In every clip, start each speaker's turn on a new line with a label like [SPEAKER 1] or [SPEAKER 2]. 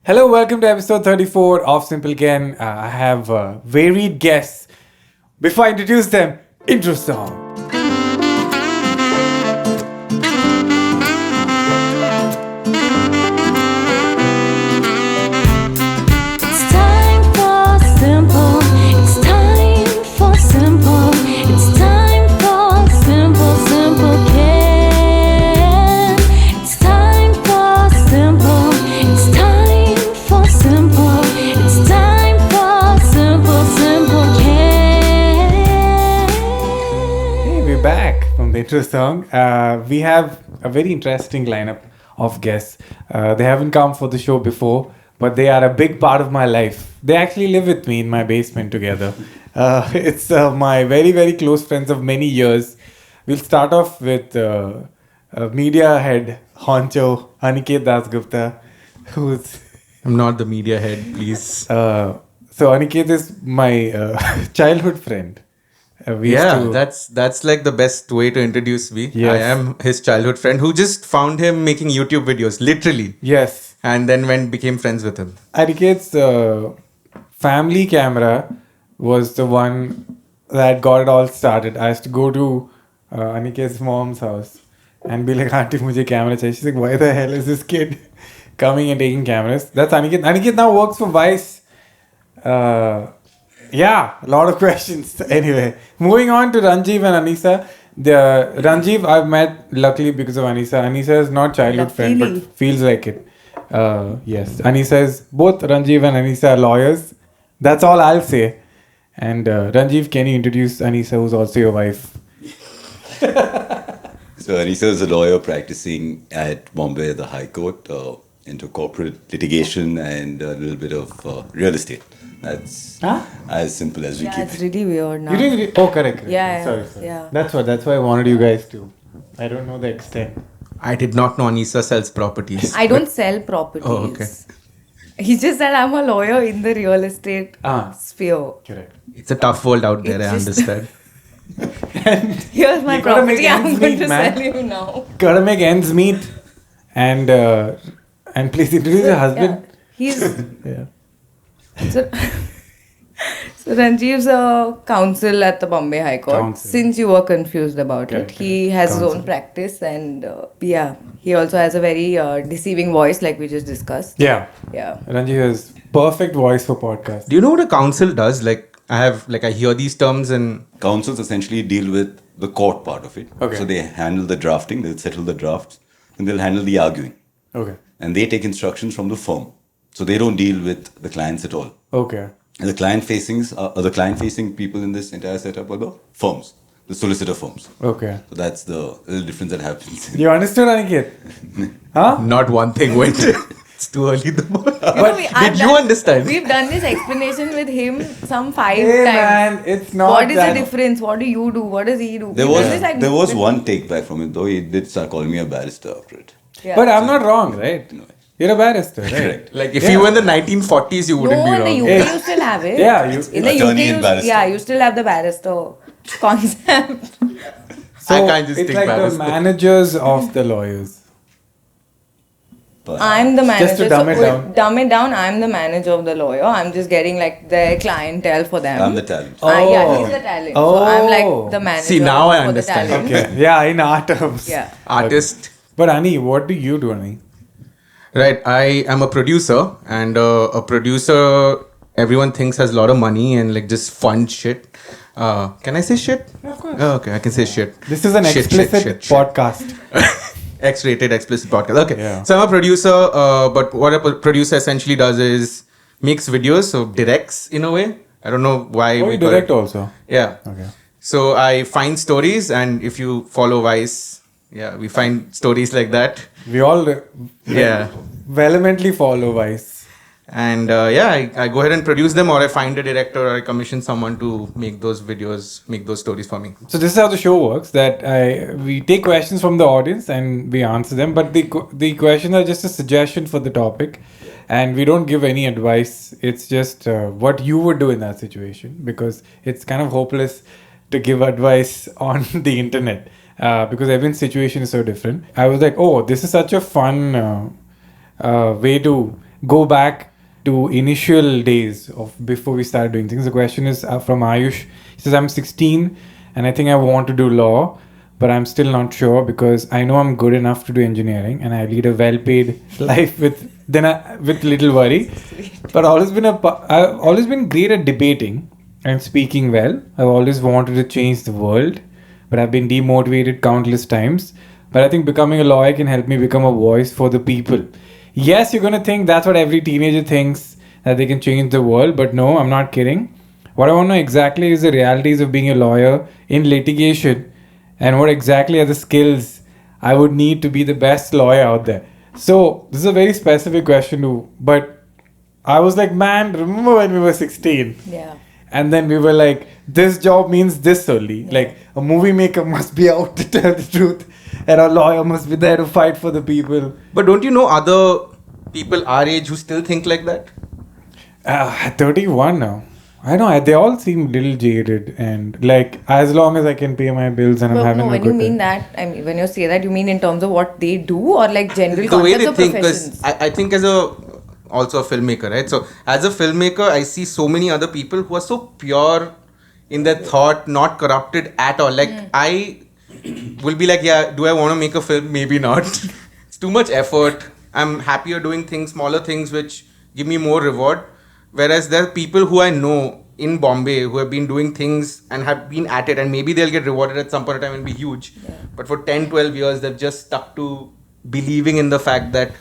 [SPEAKER 1] Hello, welcome to episode 34 of Simple Ken. I have varied guests. Before I introduce them, intro song.
[SPEAKER 2] It's time for simple. It's time for simple. It's time for simple Ken. It's time for simple. It's time for simple. It's time for simple Ken.
[SPEAKER 1] Hey, we're back from the intro song. We have a very interesting lineup of guests. They haven't come for the show before, but they are a big part of my life. They actually live with me in my basement together. It's my very, very close friends of many years. We'll start off with media head honcho Aniket Dasgupta, who's
[SPEAKER 3] I'm not the media head, please.
[SPEAKER 1] so Aniket is my childhood friend. We used to-
[SPEAKER 3] That's like the best way to introduce me.
[SPEAKER 1] Yes.
[SPEAKER 3] I am his childhood friend who just found him making YouTube videos, literally,
[SPEAKER 1] yes.
[SPEAKER 3] and then became friends with him.
[SPEAKER 1] Aniket's family camera was the one that got it all started. I used to go to Aniket's mom's house and be like, Auntie, mujhe camera chahiye. She's like, why the hell is this kid coming and taking cameras? That's Aniket. Aniket now works for Vice. Yeah, a lot of questions. Anyway, moving on to Ranjeev and Aneesa. Ranjeev I've met luckily because of Aneesa. Aneesa is not childhood friend, but feels like it. Yes, Aneesa is both Ranjeev and Aneesa are lawyers. That's all I'll say. And Ranjeev, can you introduce Aneesa, who's also your wife?
[SPEAKER 4] So Aneesa is a lawyer practicing at Mumbai at the High Court into corporate litigation and a little bit of real estate. That's as simple as we
[SPEAKER 5] Yeah,
[SPEAKER 4] keep
[SPEAKER 5] it's
[SPEAKER 4] it.
[SPEAKER 5] really weird now.
[SPEAKER 1] You didn't. Oh, correct.
[SPEAKER 5] Yeah,
[SPEAKER 1] Sorry.
[SPEAKER 5] yeah.
[SPEAKER 1] That's why I wanted you guys to. I don't know the extent.
[SPEAKER 3] I did not know Aneesa sells properties.
[SPEAKER 5] I don't sell properties.
[SPEAKER 3] Oh, okay.
[SPEAKER 5] He just said I'm a lawyer in the real estate sphere.
[SPEAKER 1] Correct.
[SPEAKER 3] It's a tough world out there,
[SPEAKER 5] It's
[SPEAKER 3] I
[SPEAKER 5] just-
[SPEAKER 3] understand.
[SPEAKER 5] Here's my
[SPEAKER 1] You gotta make
[SPEAKER 5] property. I'm
[SPEAKER 1] ends
[SPEAKER 5] going
[SPEAKER 1] meet,
[SPEAKER 5] to
[SPEAKER 1] man.
[SPEAKER 5] sell you now.
[SPEAKER 1] Gotta make ends meet, and please introduce your husband.
[SPEAKER 5] He's
[SPEAKER 1] Yeah.
[SPEAKER 5] so, so Ranjeev's a counsel at the Bombay High Court.
[SPEAKER 1] Counsel.
[SPEAKER 5] Since you were confused about
[SPEAKER 1] Correct,
[SPEAKER 5] it, he has his
[SPEAKER 1] Counsel.
[SPEAKER 5] own practice, and he also has a very deceiving voice, like we just discussed.
[SPEAKER 1] Yeah.
[SPEAKER 5] Yeah.
[SPEAKER 1] Ranjeev has perfect voice for podcast.
[SPEAKER 3] Do you know what a counsel does? I hear these terms and
[SPEAKER 4] Counsels essentially deal with the court part of it.
[SPEAKER 1] Okay.
[SPEAKER 4] So they handle the drafting, they'll settle the drafts, and they'll handle the arguing.
[SPEAKER 1] Okay.
[SPEAKER 4] And they take instructions from the firm. So they don't deal with the clients at all.
[SPEAKER 1] Okay.
[SPEAKER 4] And the client-facing people in this entire setup are the firms, the solicitor firms.
[SPEAKER 1] Okay.
[SPEAKER 4] So that's the little difference that happens.
[SPEAKER 1] You understood, Aniket? Huh?
[SPEAKER 3] not one thing went. It's too early in the morning.
[SPEAKER 5] I've
[SPEAKER 3] Did you understand?
[SPEAKER 5] We've done this explanation with him some 5
[SPEAKER 1] Hey
[SPEAKER 5] times.
[SPEAKER 1] man, it's not
[SPEAKER 5] What is
[SPEAKER 1] that.
[SPEAKER 5] the difference? What do you do? What does he do?
[SPEAKER 4] There
[SPEAKER 5] We've
[SPEAKER 4] was
[SPEAKER 5] done this, like,
[SPEAKER 4] there was
[SPEAKER 5] with-
[SPEAKER 4] one take back from it, though. He did start calling me a barrister after it.
[SPEAKER 5] Yeah.
[SPEAKER 1] But I'm not wrong, right?
[SPEAKER 4] No.
[SPEAKER 1] You're a barrister, right?
[SPEAKER 4] Correct.
[SPEAKER 3] If you were in the 1940s, you wouldn't
[SPEAKER 5] No, in the
[SPEAKER 3] be
[SPEAKER 5] UK
[SPEAKER 3] wrong.
[SPEAKER 1] Yeah.
[SPEAKER 5] you still have it.
[SPEAKER 1] Yeah,
[SPEAKER 5] in the
[SPEAKER 4] Attorney and
[SPEAKER 5] UK,
[SPEAKER 4] barrister.
[SPEAKER 5] you still have the barrister concept.
[SPEAKER 1] So
[SPEAKER 3] I can't just
[SPEAKER 1] it's
[SPEAKER 3] take
[SPEAKER 1] like
[SPEAKER 3] barrister.
[SPEAKER 1] the managers of the lawyers.
[SPEAKER 4] But
[SPEAKER 5] I'm the manager.
[SPEAKER 1] Just to dumb it down.
[SPEAKER 5] Dumb it down. I'm the manager of the lawyer. I'm just getting like the clientele for them.
[SPEAKER 4] I'm the talent.
[SPEAKER 5] Yeah, he's the talent. So I'm like the manager.
[SPEAKER 3] See, now I
[SPEAKER 5] for
[SPEAKER 3] understand.
[SPEAKER 5] The talent.
[SPEAKER 1] Okay. Yeah, in art terms.
[SPEAKER 5] Yeah.
[SPEAKER 3] Artist.
[SPEAKER 1] But Ani, what do you do, Ani?
[SPEAKER 3] Right, I am a producer, and a producer everyone thinks has a lot of money and just fun shit. Can I say shit?
[SPEAKER 1] Yeah, of course.
[SPEAKER 3] Oh, okay, I can say shit.
[SPEAKER 1] This is an
[SPEAKER 3] Shit,
[SPEAKER 1] explicit
[SPEAKER 3] shit.
[SPEAKER 1] podcast.
[SPEAKER 3] X-rated explicit podcast. Okay,
[SPEAKER 1] Yeah.
[SPEAKER 3] so I'm a producer, but what a producer essentially does is makes videos, so directs in a way. I don't know why
[SPEAKER 1] Oh,
[SPEAKER 3] we
[SPEAKER 1] you
[SPEAKER 3] call
[SPEAKER 1] direct
[SPEAKER 3] it.
[SPEAKER 1] also.
[SPEAKER 3] Yeah.
[SPEAKER 1] Okay.
[SPEAKER 3] So I find stories, and if you follow Vice, we find stories like that.
[SPEAKER 1] We all
[SPEAKER 3] Yeah.
[SPEAKER 1] vehemently follow Vice.
[SPEAKER 3] And I go ahead and produce them, or I find a director, or I commission someone to make those videos, make those stories for me.
[SPEAKER 1] So this is how the show works. That we take questions from the audience and we answer them. But the questions are just a suggestion for the topic, and we don't give any advice. It's just what you would do in that situation, because it's kind of hopeless to give advice on the internet because everyone's situation is so different. I was like, oh, this is such a fun way to go back to initial days of before we started doing things. The question is from Ayush. He says, I'm 16 and I think I want to do law, but I'm still not sure because I know I'm good enough to do engineering and I lead a well-paid life with little worry. But I've always been great at debating and speaking well. I've always wanted to change the world, but I've been demotivated countless times. But I think becoming a lawyer can help me become a voice for the people. Yes, you're gonna think that's what every teenager thinks, that they can change the world, but no, I'm not kidding. What I want to know exactly is the realities of being a lawyer in litigation and what exactly are the skills I would need to be the best lawyer out there. So this is a very specific question too, but I was like, man, remember when we were 16?
[SPEAKER 5] Yeah.
[SPEAKER 1] And then we were like, this job means this only. Like, a movie maker must be out to tell the truth, and a lawyer must be there to fight for the people.
[SPEAKER 3] But don't you know other people our age who still think like that?
[SPEAKER 1] 31 now. I know, they all seem little jaded, and like, as long as I can pay my bills and I'm
[SPEAKER 5] But
[SPEAKER 1] having
[SPEAKER 5] no,
[SPEAKER 1] a
[SPEAKER 5] when
[SPEAKER 1] good
[SPEAKER 5] you mean
[SPEAKER 1] time.
[SPEAKER 5] that, I mean, when you say that, you mean in terms of what they do or like general
[SPEAKER 3] The way
[SPEAKER 5] concepts
[SPEAKER 3] they
[SPEAKER 5] of
[SPEAKER 3] think,
[SPEAKER 5] professions?
[SPEAKER 3] because I think also a filmmaker, right? So as a filmmaker, I see so many other people who are so pure in their thought, not corrupted at all. Like I will be like, yeah, do I want to make a film? Maybe not. It's too much effort. I'm happier doing things, smaller things, which give me more reward. Whereas there are people who I know in Bombay who have been doing things and have been at it, and maybe they'll get rewarded at some point in time and be huge. But for 10, 12 years, they've just stuck to believing in the fact that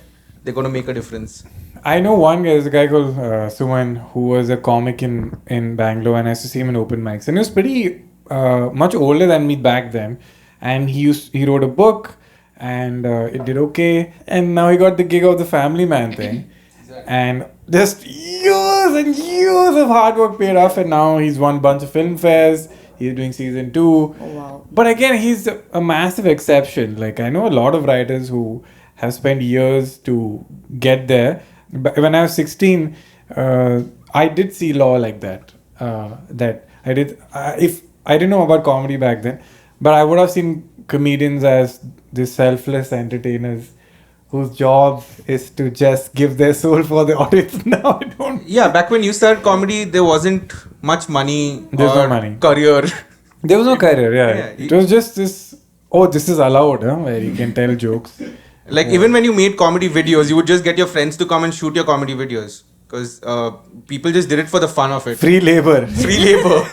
[SPEAKER 3] they're going to make a difference.
[SPEAKER 1] I know one guy, there's a guy called Suman, who was a comic in Bangalore, and I used to see him in open mics. And he was pretty much older than me back then. And he wrote a book, and it did okay. And now he got the gig of the Family Man thing. And just years and years of hard work paid off, and now he's won a bunch of film fairs. He's doing season 2.
[SPEAKER 5] Oh, wow.
[SPEAKER 1] But again, he's a massive exception. Like, I know a lot of writers who have spent years to get there. But when I was 16, I did see law like that. That I did. If I didn't know about comedy back then, but I would have seen comedians as these selfless entertainers whose job is to just give their soul for the audience. Now I don't.
[SPEAKER 3] Yeah, back when you started comedy, there wasn't much money
[SPEAKER 1] There's
[SPEAKER 3] or
[SPEAKER 1] no money.
[SPEAKER 3] career.
[SPEAKER 1] There was no career. Yeah,
[SPEAKER 3] Yeah,
[SPEAKER 1] it was just this. Oh, this is allowed, huh? Where you can tell jokes.
[SPEAKER 3] Like even when you made comedy videos, you would just get your friends to come and shoot your comedy videos because people just did it for the fun of it.
[SPEAKER 1] Free labor.
[SPEAKER 3] Free labor.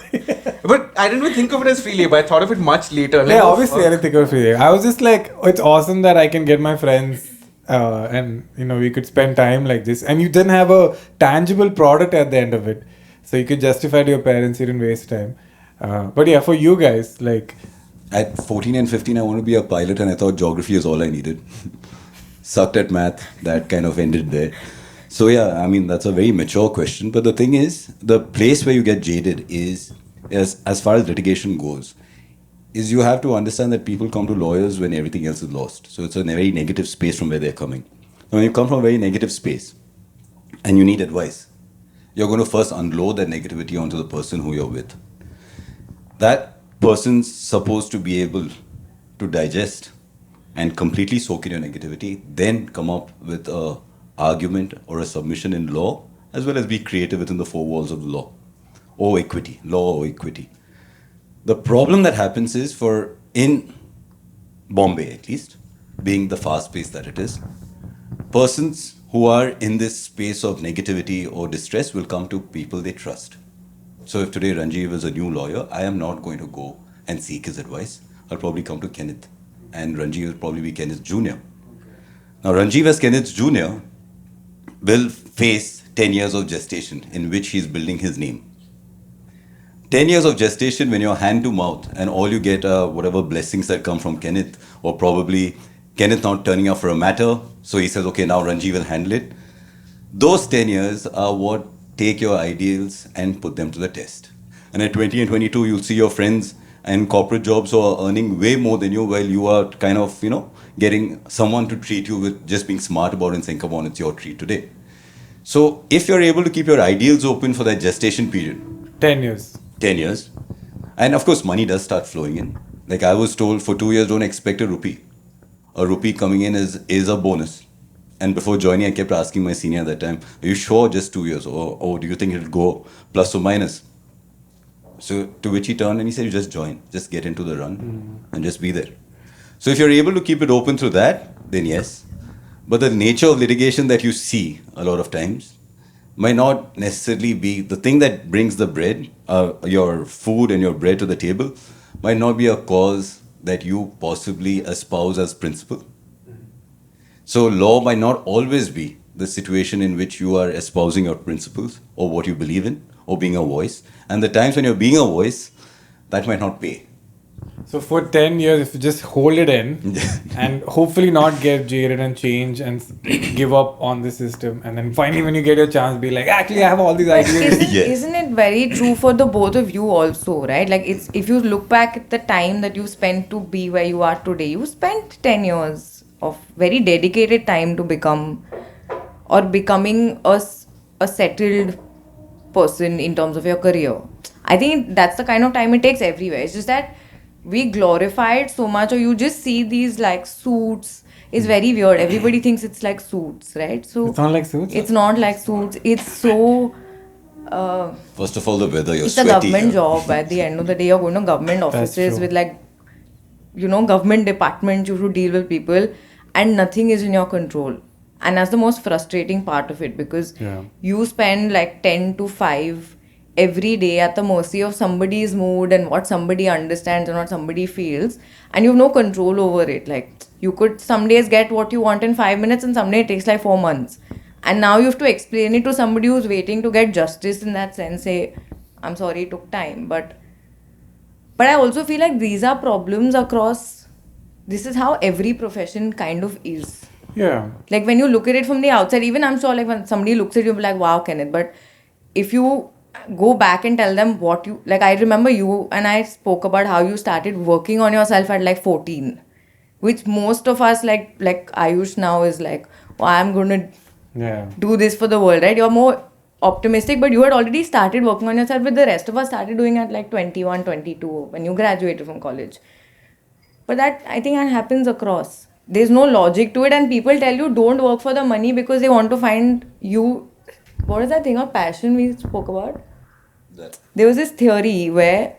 [SPEAKER 3] But I didn't even think of it as free labor. I thought of it much later. Like,
[SPEAKER 1] Yeah,
[SPEAKER 3] oh,
[SPEAKER 1] obviously I
[SPEAKER 3] fuck.
[SPEAKER 1] didn't think of free labor. I was just like, oh, it's awesome that I can get my friends and we could spend time like this. And you didn't have a tangible product at the end of it, so you could justify to your parents you didn't waste time. But yeah, for you guys, like.
[SPEAKER 4] At 14 and 15, I wanted to be a pilot, and I thought geography is all I needed. Sucked at math, that kind of ended there. So yeah, I mean, that's a very mature question. But the thing is, the place where you get jaded is as far as litigation goes, is you have to understand that people come to lawyers when everything else is lost. So it's a very negative space from where they're coming. Now, when you come from a very negative space and you need advice, you're going to first unload that negativity onto the person who you're with. That person's supposed to be able to digest and completely soak in your negativity, then come up with a argument or a submission in law, as well as be creative within the four walls of the law or equity, law or equity. The problem that happens is in Bombay at least, being the fast pace that it is, persons who are in this space of negativity or distress will come to people they trust. So if today Ranjeev is a new lawyer, I am not going to go and seek his advice. I'll probably come to Kenneth, and Ranjeev will probably be Kenneth Jr. Now Ranjeev as Kenneth Jr. will face 10 years of gestation in which he's building his name. 10 years of gestation when you're hand to mouth and all you get are whatever blessings that come from Kenneth, or probably Kenneth not turning up for a matter, so he says, okay, now Ranjeev will handle it. Those 10 years are what take your ideals and put them to the test. And at 20 and 22, you'll see your friends and corporate jobs who are earning way more than you, while you are kind of, getting someone to treat you with just being smart about it and saying, come on, it's your treat today. So if you're able to keep your ideals open for that gestation period,
[SPEAKER 1] 10 years.
[SPEAKER 4] 10 years. And of course, money does start flowing in. Like I was told, for 2 years, don't expect a rupee. A rupee coming in is a bonus. And before joining, I kept asking my senior at that time, "Are you sure just 2 years? Or do you think it'll go plus or minus?" So to which he turned and he said, "You just join, just get into the run and just be there." So if you're able to keep it open through that, then yes. But the nature of litigation that you see a lot of times might not necessarily be the thing that brings the bread, your food and your bread to the table, might not be a cause that you possibly espouse as principle. So law might not always be the situation in which you are espousing your principles or what you believe in or being a voice. And the times when you're being a voice, that might not pay.
[SPEAKER 1] So for 10 years, if you just hold it in and hopefully not get jaded and change and give up on the system, and then finally when you get your chance, be like, actually I have all these ideas.
[SPEAKER 5] Isn't it very true for the both of you also, right? Like, it's, if you look back at the time that you spent to be where you are today, you spent 10 years of very dedicated time to become or becoming a settled person in terms of your career. I think that's the kind of time it takes everywhere. It's just that we glorify it so much, or you just see these like suits. It's very weird. Everybody thinks it's like suits, right? So
[SPEAKER 1] It's not like suits?
[SPEAKER 5] It's not like suits. It's so
[SPEAKER 4] First of all, the weather, you're
[SPEAKER 5] it's a
[SPEAKER 4] sweaty.
[SPEAKER 5] government job. At the end of the day, you're going to government offices
[SPEAKER 1] true.
[SPEAKER 5] with like, government departments. You should deal with people, and nothing is in your control. And that's the most frustrating part of it, because
[SPEAKER 1] Yeah.
[SPEAKER 5] you spend like 10 to 5 every day at the mercy of somebody's mood and what somebody understands and what somebody feels, and you have no control over it. Like, you could some days get what you want in 5 minutes, and some day it takes like 4 months, and now you have to explain it to somebody who's waiting to get justice in that sense. Say, I'm sorry it took time, but I also feel like these are problems across. This is how every profession kind of is.
[SPEAKER 1] Yeah.
[SPEAKER 5] Like, when you look at it from the outside, even I'm sure like when somebody looks at you, be like, wow, Kenneth. But if you go back and tell them what you, like, I remember you and I spoke about how you started working on yourself at like 14, which most of us like Ayush now is like, oh, I'm going to
[SPEAKER 1] Yeah.
[SPEAKER 5] do this for the world, right? You're more optimistic, but you had already started working on yourself, with the rest of us started doing at like 21, 22 when you graduated from college. But that, I think, that happens across. There's no logic to it, and people tell you don't work for the money because they want to find you. What is that thing of passion we spoke about? There was this theory where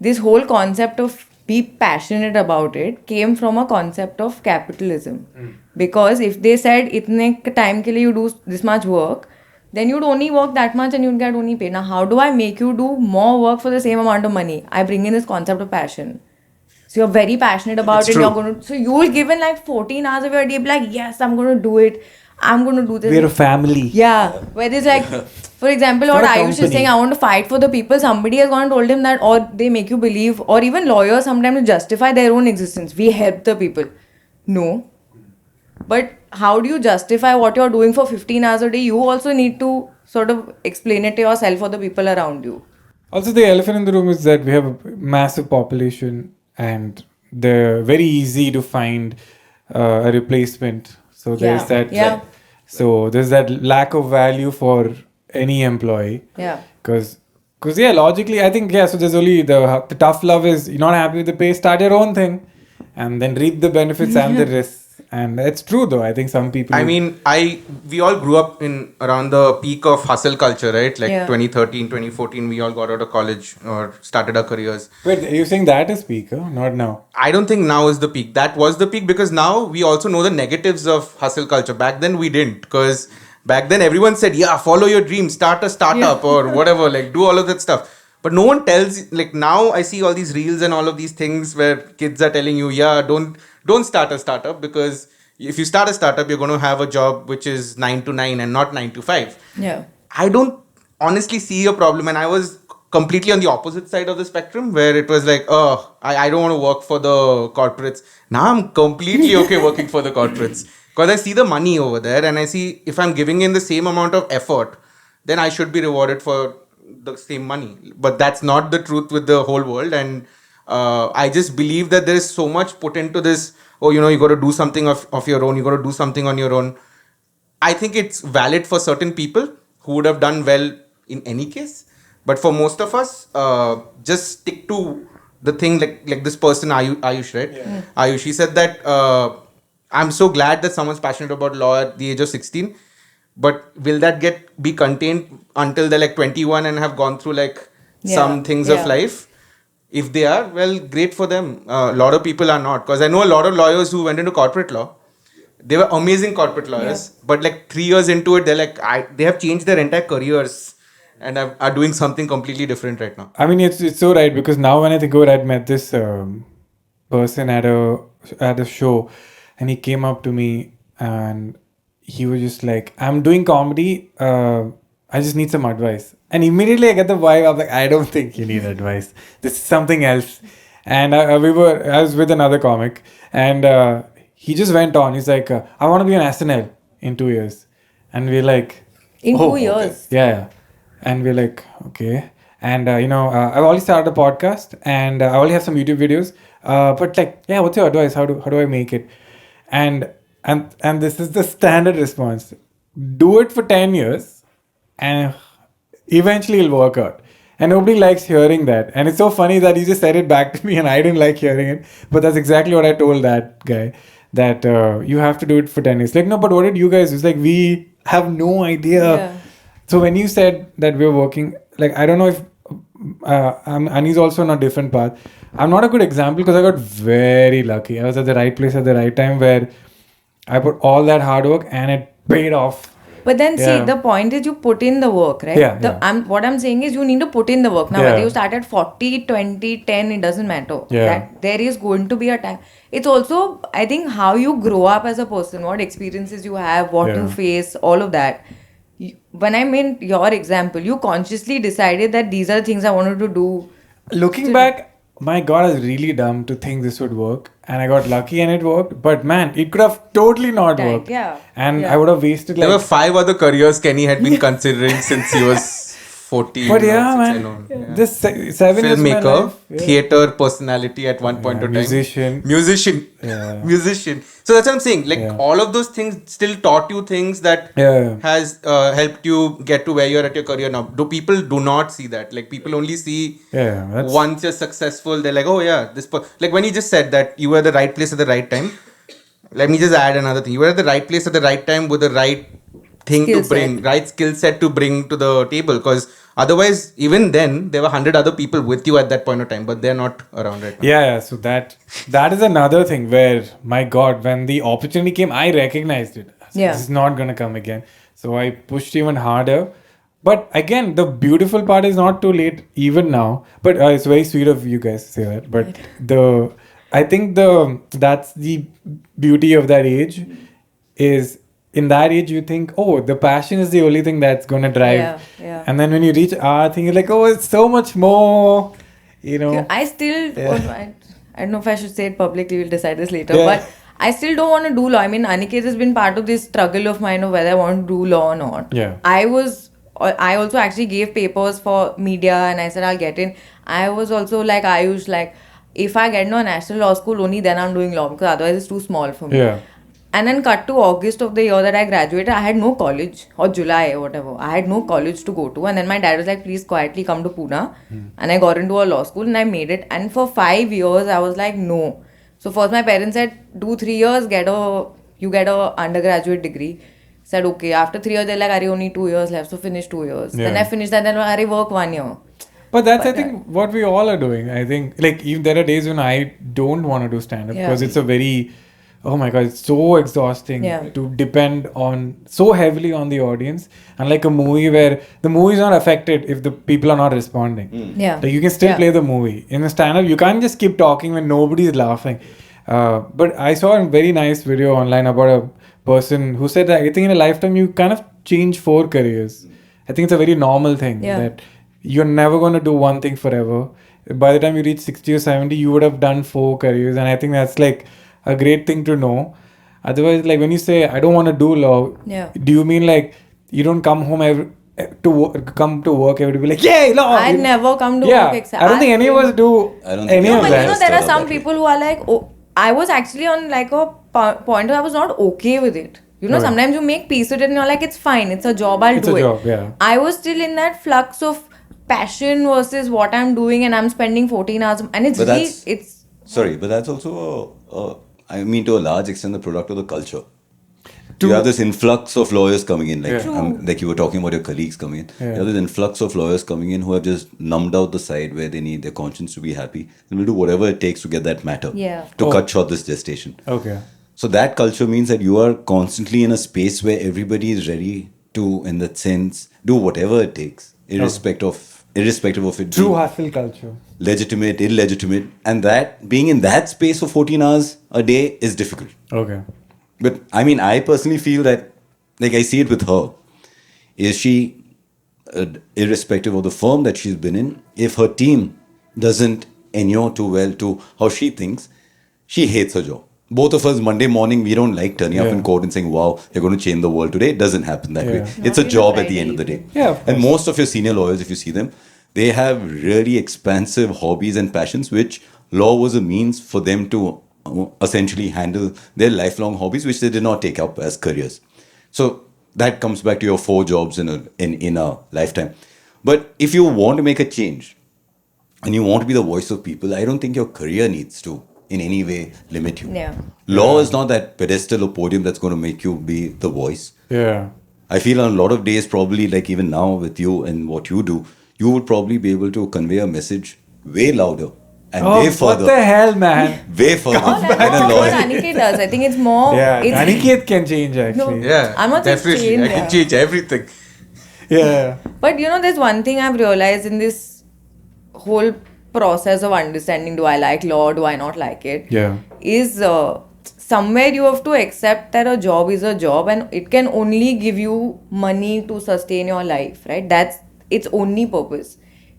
[SPEAKER 5] this whole concept of be passionate about it came from a concept of capitalism. Because if they said itne time ke liye you do this much work, then you'd only work that much and you'd get only paid. Now, how do I make you do more work for the same amount of money? I bring in this concept of passion. So you're very passionate about
[SPEAKER 3] It's
[SPEAKER 5] it.
[SPEAKER 3] true.
[SPEAKER 5] You're going to, so you will give in like 14 hours of your day, be like, yes, I'm going to do it. I'm going to do this.
[SPEAKER 1] We're a family.
[SPEAKER 5] Yeah, where there's like, for example,
[SPEAKER 1] It's
[SPEAKER 5] what
[SPEAKER 1] not a
[SPEAKER 5] Ayush is
[SPEAKER 1] company.
[SPEAKER 5] saying, I want to fight for the people. Somebody has gone and told him that, or they make you believe, or even lawyers sometimes to justify their own existence. We help the people. No. But how do you justify what you're doing for 15 hours a day? You also need to sort of explain it to yourself or the people around you.
[SPEAKER 1] Also, the elephant in the room is that we have a massive population and they're very easy to find a replacement. So there's
[SPEAKER 5] Yeah.
[SPEAKER 1] that.
[SPEAKER 5] Yeah.
[SPEAKER 1] So there's that lack of value for any employee.
[SPEAKER 5] Yeah.
[SPEAKER 1] Because yeah, logically, I think, yeah, so there's only the tough love is you're not happy with the pay, start your own thing and then reap the benefits and the risks. And it's true though. I think some people.
[SPEAKER 3] I mean, we all grew up in around the peak of hustle culture, right? Like
[SPEAKER 5] Yeah.
[SPEAKER 3] 2013, 2014, we all got out of college or started our careers.
[SPEAKER 1] Wait, are you saying that is peak, huh? Not now?
[SPEAKER 3] I don't think now is the peak. That was the peak because now we also know the negatives of hustle culture. Back then we didn't, because back then everyone said, yeah, follow your dreams, start a startup or whatever, like do all of that stuff. But no one tells, like now I see all these reels and all of these things where kids are telling you, yeah, don't start a startup, because if you start a startup, you're going to have a job which is 9 to 9 and not 9 to 5.
[SPEAKER 5] Yeah.
[SPEAKER 3] I don't honestly see a problem, and I was completely on the opposite side of the spectrum where it was like, oh, I don't want to work for the corporates. Now I'm completely okay working for the corporates because I see the money over there, and I see if I'm giving in the same amount of effort, then I should be rewarded for the same money. But that's not the truth with the whole world, and I just believe that there is so much put into this. Oh, you got to do something of your own. You got to do something on your own. I think it's valid for certain people who would have done well in any case. But for most of us, just stick to the thing like this person, Ayush, right? Yeah. Ayush, he said that I'm so glad that someone's passionate about law at the age of 16. But will that be contained until they're like 21 and have gone through like some things of life? If they are, well, great for them. A lot of people are not. Because I know a lot of lawyers who went into corporate law. They were amazing corporate lawyers. But like 3 years into it, they're like, they have changed their entire careers and are doing something completely different right now.
[SPEAKER 1] I mean, it's so right, because now when I think about it, I met this person at a show, and he came up to me and he was just like, I'm doing comedy, I just need some advice. And immediately I get the vibe, I'm like, I don't think you need advice. This is something else. And I was with another comic, and he just went on. He's like, I want to be on SNL in 2 years. And we're like,
[SPEAKER 5] In 2 years?
[SPEAKER 1] Yeah. And we're like, okay. And, I've already started a podcast, and I already have some YouTube videos. But like, yeah, what's your advice? How do I make it? And this is the standard response. Do it for 10 years and eventually it'll work out. And nobody likes hearing that. And it's so funny that he just said it back to me and I didn't like hearing it. But that's exactly what I told that guy. That you have to do it for 10 years. Like, no, but what did you guys do? It's like, we have no idea.
[SPEAKER 5] Yeah.
[SPEAKER 1] So when you said that we're working, like, I don't know if Ani's also on a different path. I'm not a good example because I got very lucky. I was at the right place at the right time where I put all that hard work and it paid off.
[SPEAKER 5] But then see, the point is you put in the work, right? What I'm saying is you need to put in the work. Now, whether you start at 40, 20, 10, it doesn't matter. That there is going to be a time. It's also, I think, how you grow up as a person, what experiences you have, what you face, all of that. When I meant your example, you consciously decided that these are the things I wanted to do.
[SPEAKER 1] Looking back, my God, I was really dumb to think this would work. And I got lucky and it worked. But man, it could have totally not worked. And I would have wasted
[SPEAKER 3] There were 5 other careers Kenny had been considering since he was 14.
[SPEAKER 1] But man, this 7 years
[SPEAKER 3] filmmaker, theater personality at one point of time.
[SPEAKER 1] Musician.
[SPEAKER 3] Musician. So that's what I'm saying. Like all of those things still taught you things that has helped you get to where you're at your career now. People do not see that. Like people only see once you're successful, they're like, oh yeah, like when you just said that you were at the right place at the right time. Let me just add another thing. You were at the right place at the right time with the right thing to bring, right skill set to bring to the table. Because otherwise, even then, there were 100 other people with you at that point of time, but they're not around right now.
[SPEAKER 1] Yeah. So that is another thing where, my God, when the opportunity came, I recognized it. This is not going to come again. So I pushed even harder. But again, the beautiful part is not too late even now. But it's very sweet of you guys to say that. But I think that's the beauty of that age is, in that age, you think, oh, the passion is the only thing that's going to drive. And then when you reach our thing, you're like, oh, it's so much more,
[SPEAKER 5] I still, I don't know if I should say it publicly, we'll decide this later. But I still don't want to do law. I mean, Aniket has been part of this struggle of mine of whether I want to do law or not. I also actually gave papers for media and I said, I'll get in. I was also like, Ayush, like, if I get into a national law school, only then I'm doing law because otherwise it's too small for me. And then cut to August of the year that I graduated, I had no college, or July or whatever. I had no college to go to. And then my dad was like, please quietly come to Pune. And I got into a law school and I made it. And for 5 years, I was like, no. So first my parents said, do 3 years, you get a undergraduate degree. Said, okay. After 3 years, they're like, Are only 2 years left, so finish 2 years. Then I finished that, then I work 1 year.
[SPEAKER 1] But that's, I think, what we all are doing. I think, like, even there are days when I don't want to do stand-up because it's a very... Oh my God, it's so exhausting to depend so heavily on the audience. Unlike a movie where the movie is not affected if the people are not responding. Like you can still play the movie. In a stand-up, you can't just keep talking when nobody is laughing. But I saw a very nice video online about a person who said that I think in a lifetime you kind of change 4 careers. I think it's a very normal thing that you're never going to do one thing forever. By the time you reach 60 or 70, you would have done 4 careers. And I think that's like a great thing to know. Otherwise, like when you say I don't want to do law, do you mean like you don't come home come to work every day be like, yay, law?
[SPEAKER 5] I never come to work except
[SPEAKER 1] I don't think any of us do any of that.
[SPEAKER 5] There are some people who are like, oh, I was actually on like a point where I was not okay with it. Sometimes you make peace with it and you're like, it's fine, it's a job, I'll do it. I was still in that flux of passion versus what I'm doing, and I'm spending 14 hours and it's
[SPEAKER 4] Sorry, but that's also I mean, to a large extent, the product of the culture. You have this influx of lawyers coming in, like like you were talking about your colleagues coming in. You have this influx of lawyers coming in who have just numbed out the side where they need their conscience to be happy and will do whatever it takes to get that matter, to cut short this gestation.
[SPEAKER 1] Okay.
[SPEAKER 4] So that culture means that you are constantly in a space where everybody is ready to, in that sense, do whatever it takes, irrespective of it
[SPEAKER 1] True
[SPEAKER 4] being
[SPEAKER 1] hustle culture.
[SPEAKER 4] legitimate, illegitimate, and that being in that space for 14 hours a day is difficult.
[SPEAKER 1] Okay.
[SPEAKER 4] But I mean, I personally feel that, like I see it with her, is she, irrespective of the firm that she's been in, if her team doesn't inure too well to how she thinks, she hates her job. Both of us, Monday morning, we don't like turning up in court and saying, wow, you're going to change the world today. It doesn't happen that way. It's a job at the end of the day.
[SPEAKER 1] Yeah, of
[SPEAKER 4] and most of your senior lawyers, if you see them, they have really expansive hobbies and passions, which law was a means for them to essentially handle their lifelong hobbies, which they did not take up as careers. So that comes back to your 4 jobs in a lifetime. But if you want to make a change and you want to be the voice of people, I don't think your career needs to in any way limit you.
[SPEAKER 5] Yeah.
[SPEAKER 4] Law is not that pedestal or podium that's going to make you be the voice.
[SPEAKER 1] Yeah.
[SPEAKER 4] I feel on a lot of days, probably like even now with you and what you do, you would probably be able to convey a message way louder and way further.
[SPEAKER 1] What the hell, man?
[SPEAKER 4] Way further.
[SPEAKER 5] That's
[SPEAKER 4] than a
[SPEAKER 5] not
[SPEAKER 4] lawyer.
[SPEAKER 5] what Aniket does. I think it's more.
[SPEAKER 1] Yeah,
[SPEAKER 5] it's,
[SPEAKER 1] Aniket can change actually.
[SPEAKER 5] No.
[SPEAKER 3] Yeah,
[SPEAKER 5] I'm not saying
[SPEAKER 3] definitely.
[SPEAKER 5] change,
[SPEAKER 3] I can
[SPEAKER 5] yeah.
[SPEAKER 3] change everything.
[SPEAKER 1] Yeah.
[SPEAKER 5] But there's one thing I've realized in this whole process of understanding, do I like law, do I not like it?
[SPEAKER 1] Yeah.
[SPEAKER 5] Is somewhere you have to accept that a job is a job and it can only give you money to sustain your life, right? That's its only purpose.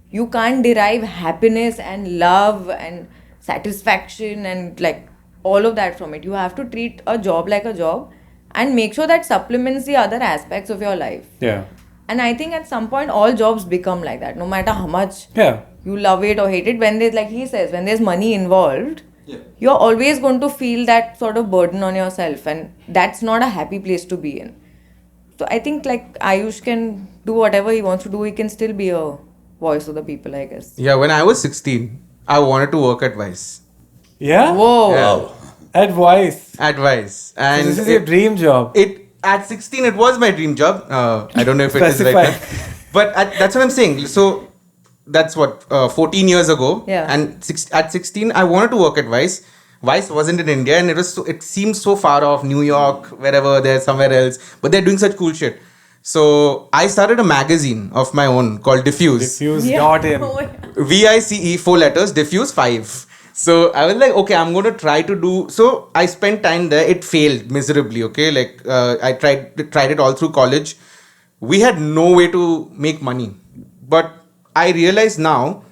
[SPEAKER 5] You can't derive happiness and love and satisfaction and like all of that from it. You have to treat a job like a job and make sure that supplements the other aspects of your life.
[SPEAKER 1] Yeah.
[SPEAKER 5] And I think at some point all jobs become like that, no matter how much
[SPEAKER 1] Yeah.
[SPEAKER 5] you love it or hate it. When there's, like he says, when there's money involved, you're always going to feel that sort of burden on yourself, and that's not a happy place to be in. So I think like Ayush can do whatever he wants to do. He can still be a voice of the people, I guess.
[SPEAKER 3] Yeah, when I was 16, I wanted to work at Vice.
[SPEAKER 1] Yeah?
[SPEAKER 5] Whoa.
[SPEAKER 3] Yeah.
[SPEAKER 1] Advice.
[SPEAKER 3] At Vice. And
[SPEAKER 1] This is your dream job.
[SPEAKER 3] At 16, it was my dream job. I don't know if it is right now. But that's what I'm saying. So that's what, 14 years ago.
[SPEAKER 5] Yeah.
[SPEAKER 3] And at 16, I wanted to work at Vice. Vice wasn't in India, and it seemed so far off, New York, wherever, there, somewhere else. But they're doing such cool shit. So I started a magazine of my own called Diffuse.
[SPEAKER 1] Diffuse.in.
[SPEAKER 3] VICE, 4 letters, Diffuse 5. So I was like, okay, I'm going to try to do. So I spent time there. It failed miserably. Okay, like I tried it all through college. We had no way to make money, but I realize now,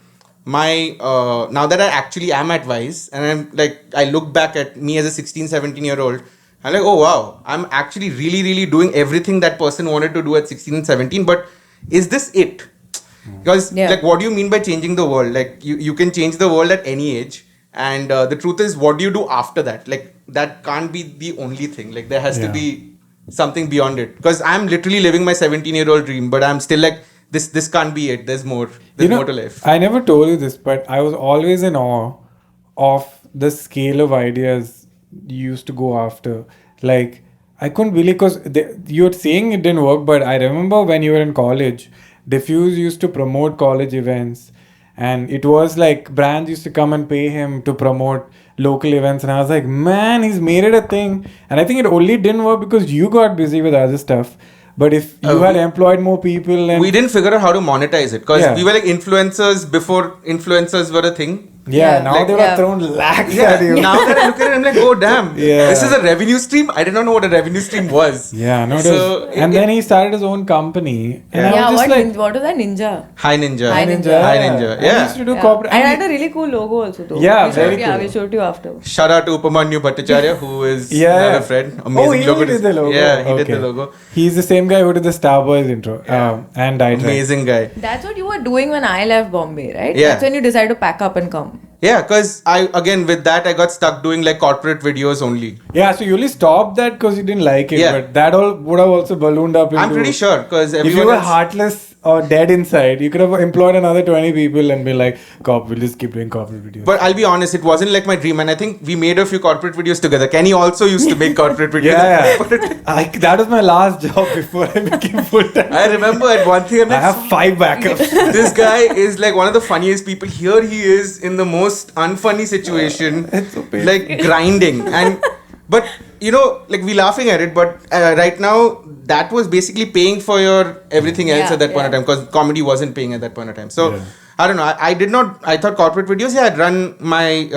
[SPEAKER 3] now that I actually am at Vice, and I'm like, I look back at me as a 16, 17-year-old. I'm like, oh wow, I'm actually really, really doing everything that person wanted to do at 16 and 17. But is this it? Because like, what do you mean by changing the world? Like, you can change the world at any age. And the truth is, what do you do after that? Like, that can't be the only thing. Like, there has to be something beyond it. Because I'm literally living my 17-year-old dream, but I'm still like, this can't be it. There's more. There's more to life.
[SPEAKER 1] I never told you this, but I was always in awe of the scale of ideas you used to go after. Like, I couldn't believe, because you're saying it didn't work, but I remember when you were in college, Diffuse used to promote college events. And it was like brands used to come and pay him to promote local events. And I was like, man, he's made it a thing. And I think it only didn't work because you got busy with other stuff. But if you had employed more people... and
[SPEAKER 3] we didn't figure out how to monetize it. Because we were like influencers before influencers were a thing.
[SPEAKER 1] Now
[SPEAKER 3] like,
[SPEAKER 1] they would have thrown lakhs at you.
[SPEAKER 3] Now that I look at it, I'm like, oh damn. This is a revenue stream. I did not know what a revenue stream was.
[SPEAKER 1] And then he started his own company. And I was just like,
[SPEAKER 5] what was that? Ninja?
[SPEAKER 3] Hi Ninja.
[SPEAKER 5] Hi Ninja.
[SPEAKER 3] Hi Ninja.
[SPEAKER 1] I used to do corporate.
[SPEAKER 5] And it had a really cool logo also though.
[SPEAKER 1] Very cool.
[SPEAKER 5] We'll show it to you after.
[SPEAKER 3] Shout out to Upamanyu Bhattacharya, who is another friend. Amazing
[SPEAKER 1] he did the logo.
[SPEAKER 3] Yeah, he did the logo.
[SPEAKER 1] He's the same guy who did the Star Wars intro. And died.
[SPEAKER 3] Amazing guy.
[SPEAKER 5] That's what you were doing when I left Bombay, right?
[SPEAKER 3] Yeah.
[SPEAKER 5] That's when you decided to pack up and come.
[SPEAKER 3] Yeah, because I got stuck doing like corporate videos only.
[SPEAKER 1] Yeah, so you only stopped that because you didn't like it.
[SPEAKER 3] Yeah.
[SPEAKER 1] But that all would have also ballooned up into...
[SPEAKER 3] I'm pretty sure, because
[SPEAKER 1] if you were heartless dead inside, you could have employed another 20 people and be like, we'll just keep doing corporate videos.
[SPEAKER 3] But I'll be honest, it wasn't like my dream, and I think we made a few corporate videos together. Kenny also used to make corporate videos.
[SPEAKER 1] That was my last job before I became full-time.
[SPEAKER 3] I remember at one thing, I'm
[SPEAKER 1] I
[SPEAKER 3] like,
[SPEAKER 1] have 5 backups.
[SPEAKER 3] this guy is like one of the funniest people. Here he is in the most unfunny situation,
[SPEAKER 1] It's so painful.
[SPEAKER 3] like grinding. But you know, like we laughing at it, but right now that was basically paying for your everything else
[SPEAKER 5] Yeah,
[SPEAKER 3] at that point of
[SPEAKER 5] yeah.
[SPEAKER 3] time, because comedy wasn't paying at that point of time. So
[SPEAKER 1] Yeah.
[SPEAKER 3] I don't know. I thought corporate videos. Yeah, I'd run my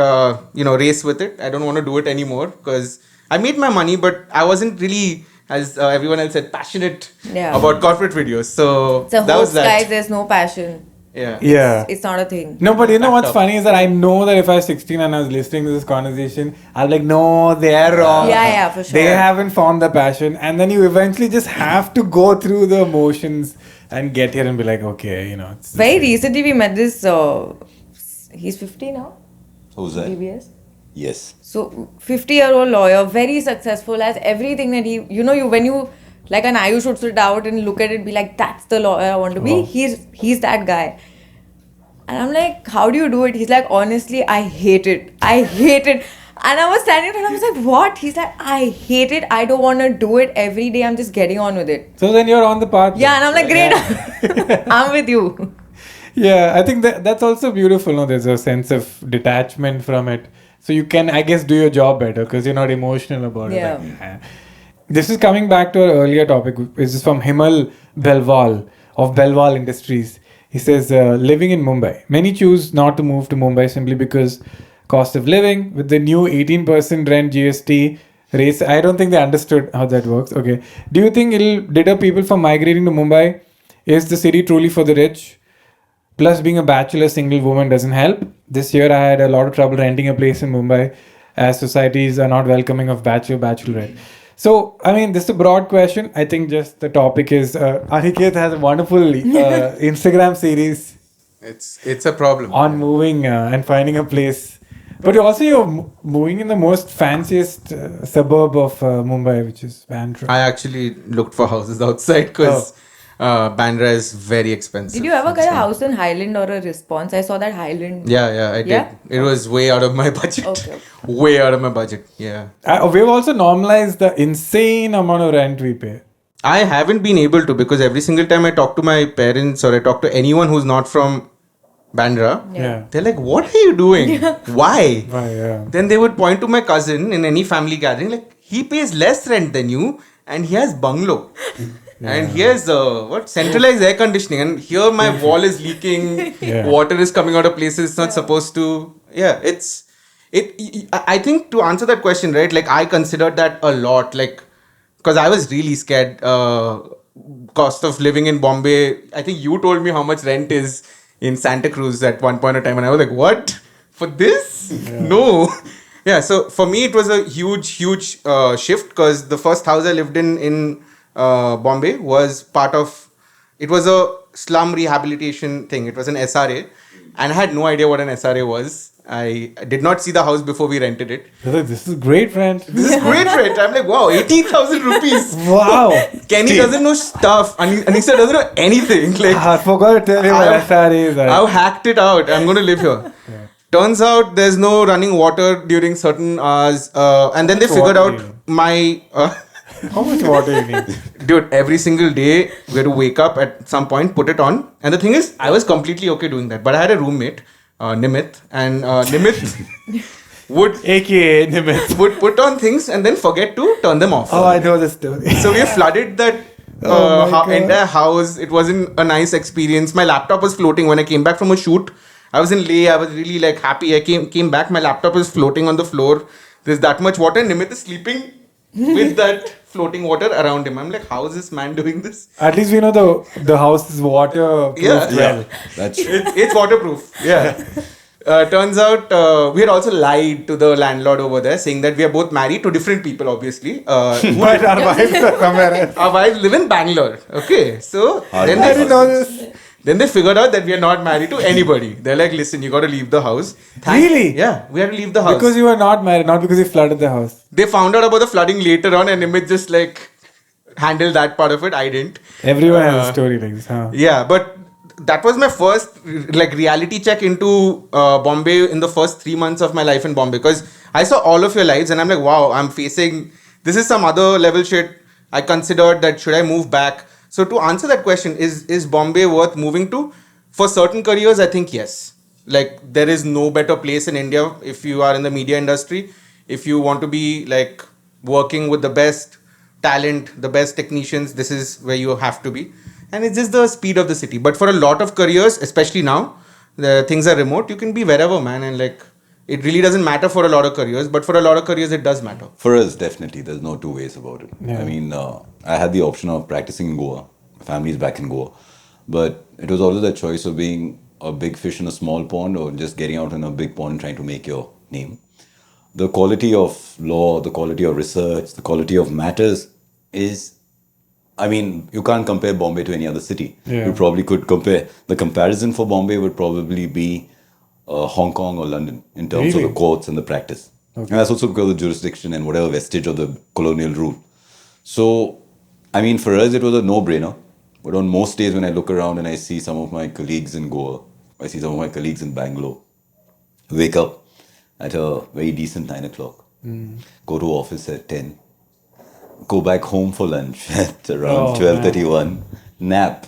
[SPEAKER 3] race with it. I don't want to do it anymore because I made my money, but I wasn't really, as everyone else said, passionate
[SPEAKER 5] Yeah.
[SPEAKER 3] about corporate videos. So
[SPEAKER 5] So
[SPEAKER 3] that was
[SPEAKER 5] hopes,
[SPEAKER 3] that.
[SPEAKER 5] guys, there's no passion.
[SPEAKER 3] Yeah.
[SPEAKER 1] Yeah.
[SPEAKER 5] It's not a thing.
[SPEAKER 1] No, but you know what's
[SPEAKER 3] Backed up.
[SPEAKER 1] funny is that I know that if I was 16 and I was listening to this conversation, I'll be like, no, they're wrong.
[SPEAKER 5] Yeah, for sure.
[SPEAKER 1] They haven't found the passion. And then you eventually just have to go through the emotions and get here and be like, okay, it's
[SPEAKER 5] Very recently, we met this. He's 50 now.
[SPEAKER 4] Who's that?
[SPEAKER 5] BBS.
[SPEAKER 4] Yes.
[SPEAKER 5] So 50-year-old lawyer, very successful, has everything that he, when you like an Ayush should sit out and look at it, be like, that's the lawyer I want to be.
[SPEAKER 1] Wow.
[SPEAKER 5] He's that guy. And I'm like, how do you do it? He's like, honestly, I hate it. And I was standing there and I was like, what? He's like, I hate it. I don't want to do it every day. I'm just getting on with it.
[SPEAKER 1] So then you're on the path.
[SPEAKER 5] Yeah, and I'm like, great. I'm with you.
[SPEAKER 1] Yeah, I think that's also beautiful. No, there's a sense of detachment from it. So you can, I guess, do your job better because you're not emotional about
[SPEAKER 5] Yeah.
[SPEAKER 1] it. Like, this is coming back to our earlier topic, which is from Himal Belwal of Belwal Industries. He says, living in Mumbai. Many choose not to move to Mumbai simply because cost of living with the new 18% rent GST raise. I don't think they understood how that works. Okay. Do you think it'll deter people from migrating to Mumbai? Is the city truly for the rich? Plus, being a bachelor single woman doesn't help. This year, I had a lot of trouble renting a place in Mumbai as societies are not welcoming of bachelorette. So, I mean, this is a broad question. I think just the topic is Aniket has a wonderful Instagram series
[SPEAKER 3] It's a problem.
[SPEAKER 1] on moving and finding a place. But you're moving in the most fanciest suburb of Mumbai, which is Bandra.
[SPEAKER 3] I actually looked for houses outside because Bandra is very expensive.
[SPEAKER 5] Did you ever get a house in Highland or a response? I saw that Highland.
[SPEAKER 3] Yeah, I did.
[SPEAKER 5] Yeah?
[SPEAKER 3] It was way out of my budget.
[SPEAKER 5] Okay.
[SPEAKER 3] Way out of my budget. Yeah.
[SPEAKER 1] We've also normalized the insane amount of rent we pay.
[SPEAKER 3] I haven't been able to because every single time I talk to my parents or I talk to anyone who's not from Bandra,
[SPEAKER 1] Yeah.
[SPEAKER 3] they're like, what are you doing? Why?
[SPEAKER 1] Yeah.
[SPEAKER 3] Then they would point to my cousin in any family gathering, like, he pays less rent than you and he has bungalow. And he has centralized air conditioning, and here my wall is leaking,
[SPEAKER 1] Yeah.
[SPEAKER 3] water is coming out of places it's not supposed to. Yeah, I think to answer that question, right, like I considered that a lot, like, because I was really scared. Cost of living in Bombay, I think you told me how much rent is in Santa Cruz at one point of time, and I was like, what? For this? No. Yeah, so for me it was a huge shift, because the first house I lived in Bombay was it was a slum rehabilitation thing. It was an SRA, and I had no idea what an SRA was. I did not see the house before we rented it.
[SPEAKER 1] This is great, friend.
[SPEAKER 3] This is great rent. I'm like, wow, 18,000 rupees.
[SPEAKER 1] Wow.
[SPEAKER 3] Kenny doesn't know stuff. Aneesa doesn't know anything. Like,
[SPEAKER 1] I forgot to tell you what SR is.
[SPEAKER 3] I've hacked it out. I'm going to live here. Turns out there's no running water during certain hours. And then they figured
[SPEAKER 1] water
[SPEAKER 3] out
[SPEAKER 1] do you
[SPEAKER 3] my...
[SPEAKER 1] How much water you need?
[SPEAKER 3] Dude, every single day we had to wake up at some point, put it on. And the thing is, I was completely okay doing that. But I had a roommate, Nimit. And Nimit would
[SPEAKER 1] AKA Nimitz.
[SPEAKER 3] put on things and then forget to turn them off.
[SPEAKER 1] Oh, I know the story.
[SPEAKER 3] So we flooded that
[SPEAKER 1] Oh my God.
[SPEAKER 3] entire house. It wasn't a nice experience. My laptop was floating when I came back from a shoot. I was in Leh. I was really like happy. I came back. My laptop was floating on the floor. There's that much water. Nimit is sleeping with that floating water around him. I'm like, how is this man doing this?
[SPEAKER 1] At least we know the house is waterproof.
[SPEAKER 3] Yeah.
[SPEAKER 1] Well.
[SPEAKER 4] That's true.
[SPEAKER 3] It's waterproof. Yeah. Turns out we had also lied to the landlord over there, saying that we are both married to different people, obviously.
[SPEAKER 1] But our wives are somewhere else.
[SPEAKER 3] Our wives live in Bangalore. Okay. So
[SPEAKER 4] Hard
[SPEAKER 3] then
[SPEAKER 4] work.
[SPEAKER 1] I didn't know this.
[SPEAKER 3] Then they figured out that we are not married to anybody. They're like, listen, you got to leave the house.
[SPEAKER 1] Really?
[SPEAKER 3] Yeah, we had to leave the house.
[SPEAKER 1] Because you were not married, not because you flooded the house.
[SPEAKER 3] They found out about the flooding later on, and Nimit just like handle that part of it. I didn't.
[SPEAKER 1] Everyone has a story like this, huh?
[SPEAKER 3] Yeah, but that was my first like reality check into Bombay in the first 3 months of my life in Bombay, because I saw all of your lives and I'm like, wow, I'm facing this is some other level shit. I considered that should I move back. So to answer that question, is Bombay worth moving to? For certain careers, I think yes. Like there is no better place in India if you are in the media industry. If you want to be like working with the best talent, the best technicians, this is where you have to be. And it's just the speed of the city. But for a lot of careers, especially now, the things are remote. You can be wherever, man. And like, it really doesn't matter for a lot of careers. But for a lot of careers, it does matter.
[SPEAKER 4] For us, definitely. There's no two ways about it.
[SPEAKER 1] Yeah.
[SPEAKER 4] I mean, I had the option of practicing in Goa. My family's back in Goa. But it was always a choice of being a big fish in a small pond or just getting out in a big pond and trying to make your name. The quality of law, the quality of research, the quality of matters is, I mean, you can't compare Bombay to any other city.
[SPEAKER 1] Yeah.
[SPEAKER 4] You probably could compare. The comparison for Bombay would probably be Hong Kong or London in terms
[SPEAKER 1] Really?
[SPEAKER 4] of the courts and the practice.
[SPEAKER 1] Okay.
[SPEAKER 4] And that's also because of the jurisdiction and whatever vestige of the colonial rule. So, I mean, for us, it was a no-brainer. But on most days when I look around and I see some of my colleagues in Goa, I see some of my colleagues in Bangalore, wake up at a very decent 9 o'clock, go to office at 10, go back home for lunch at around 12:31, nap,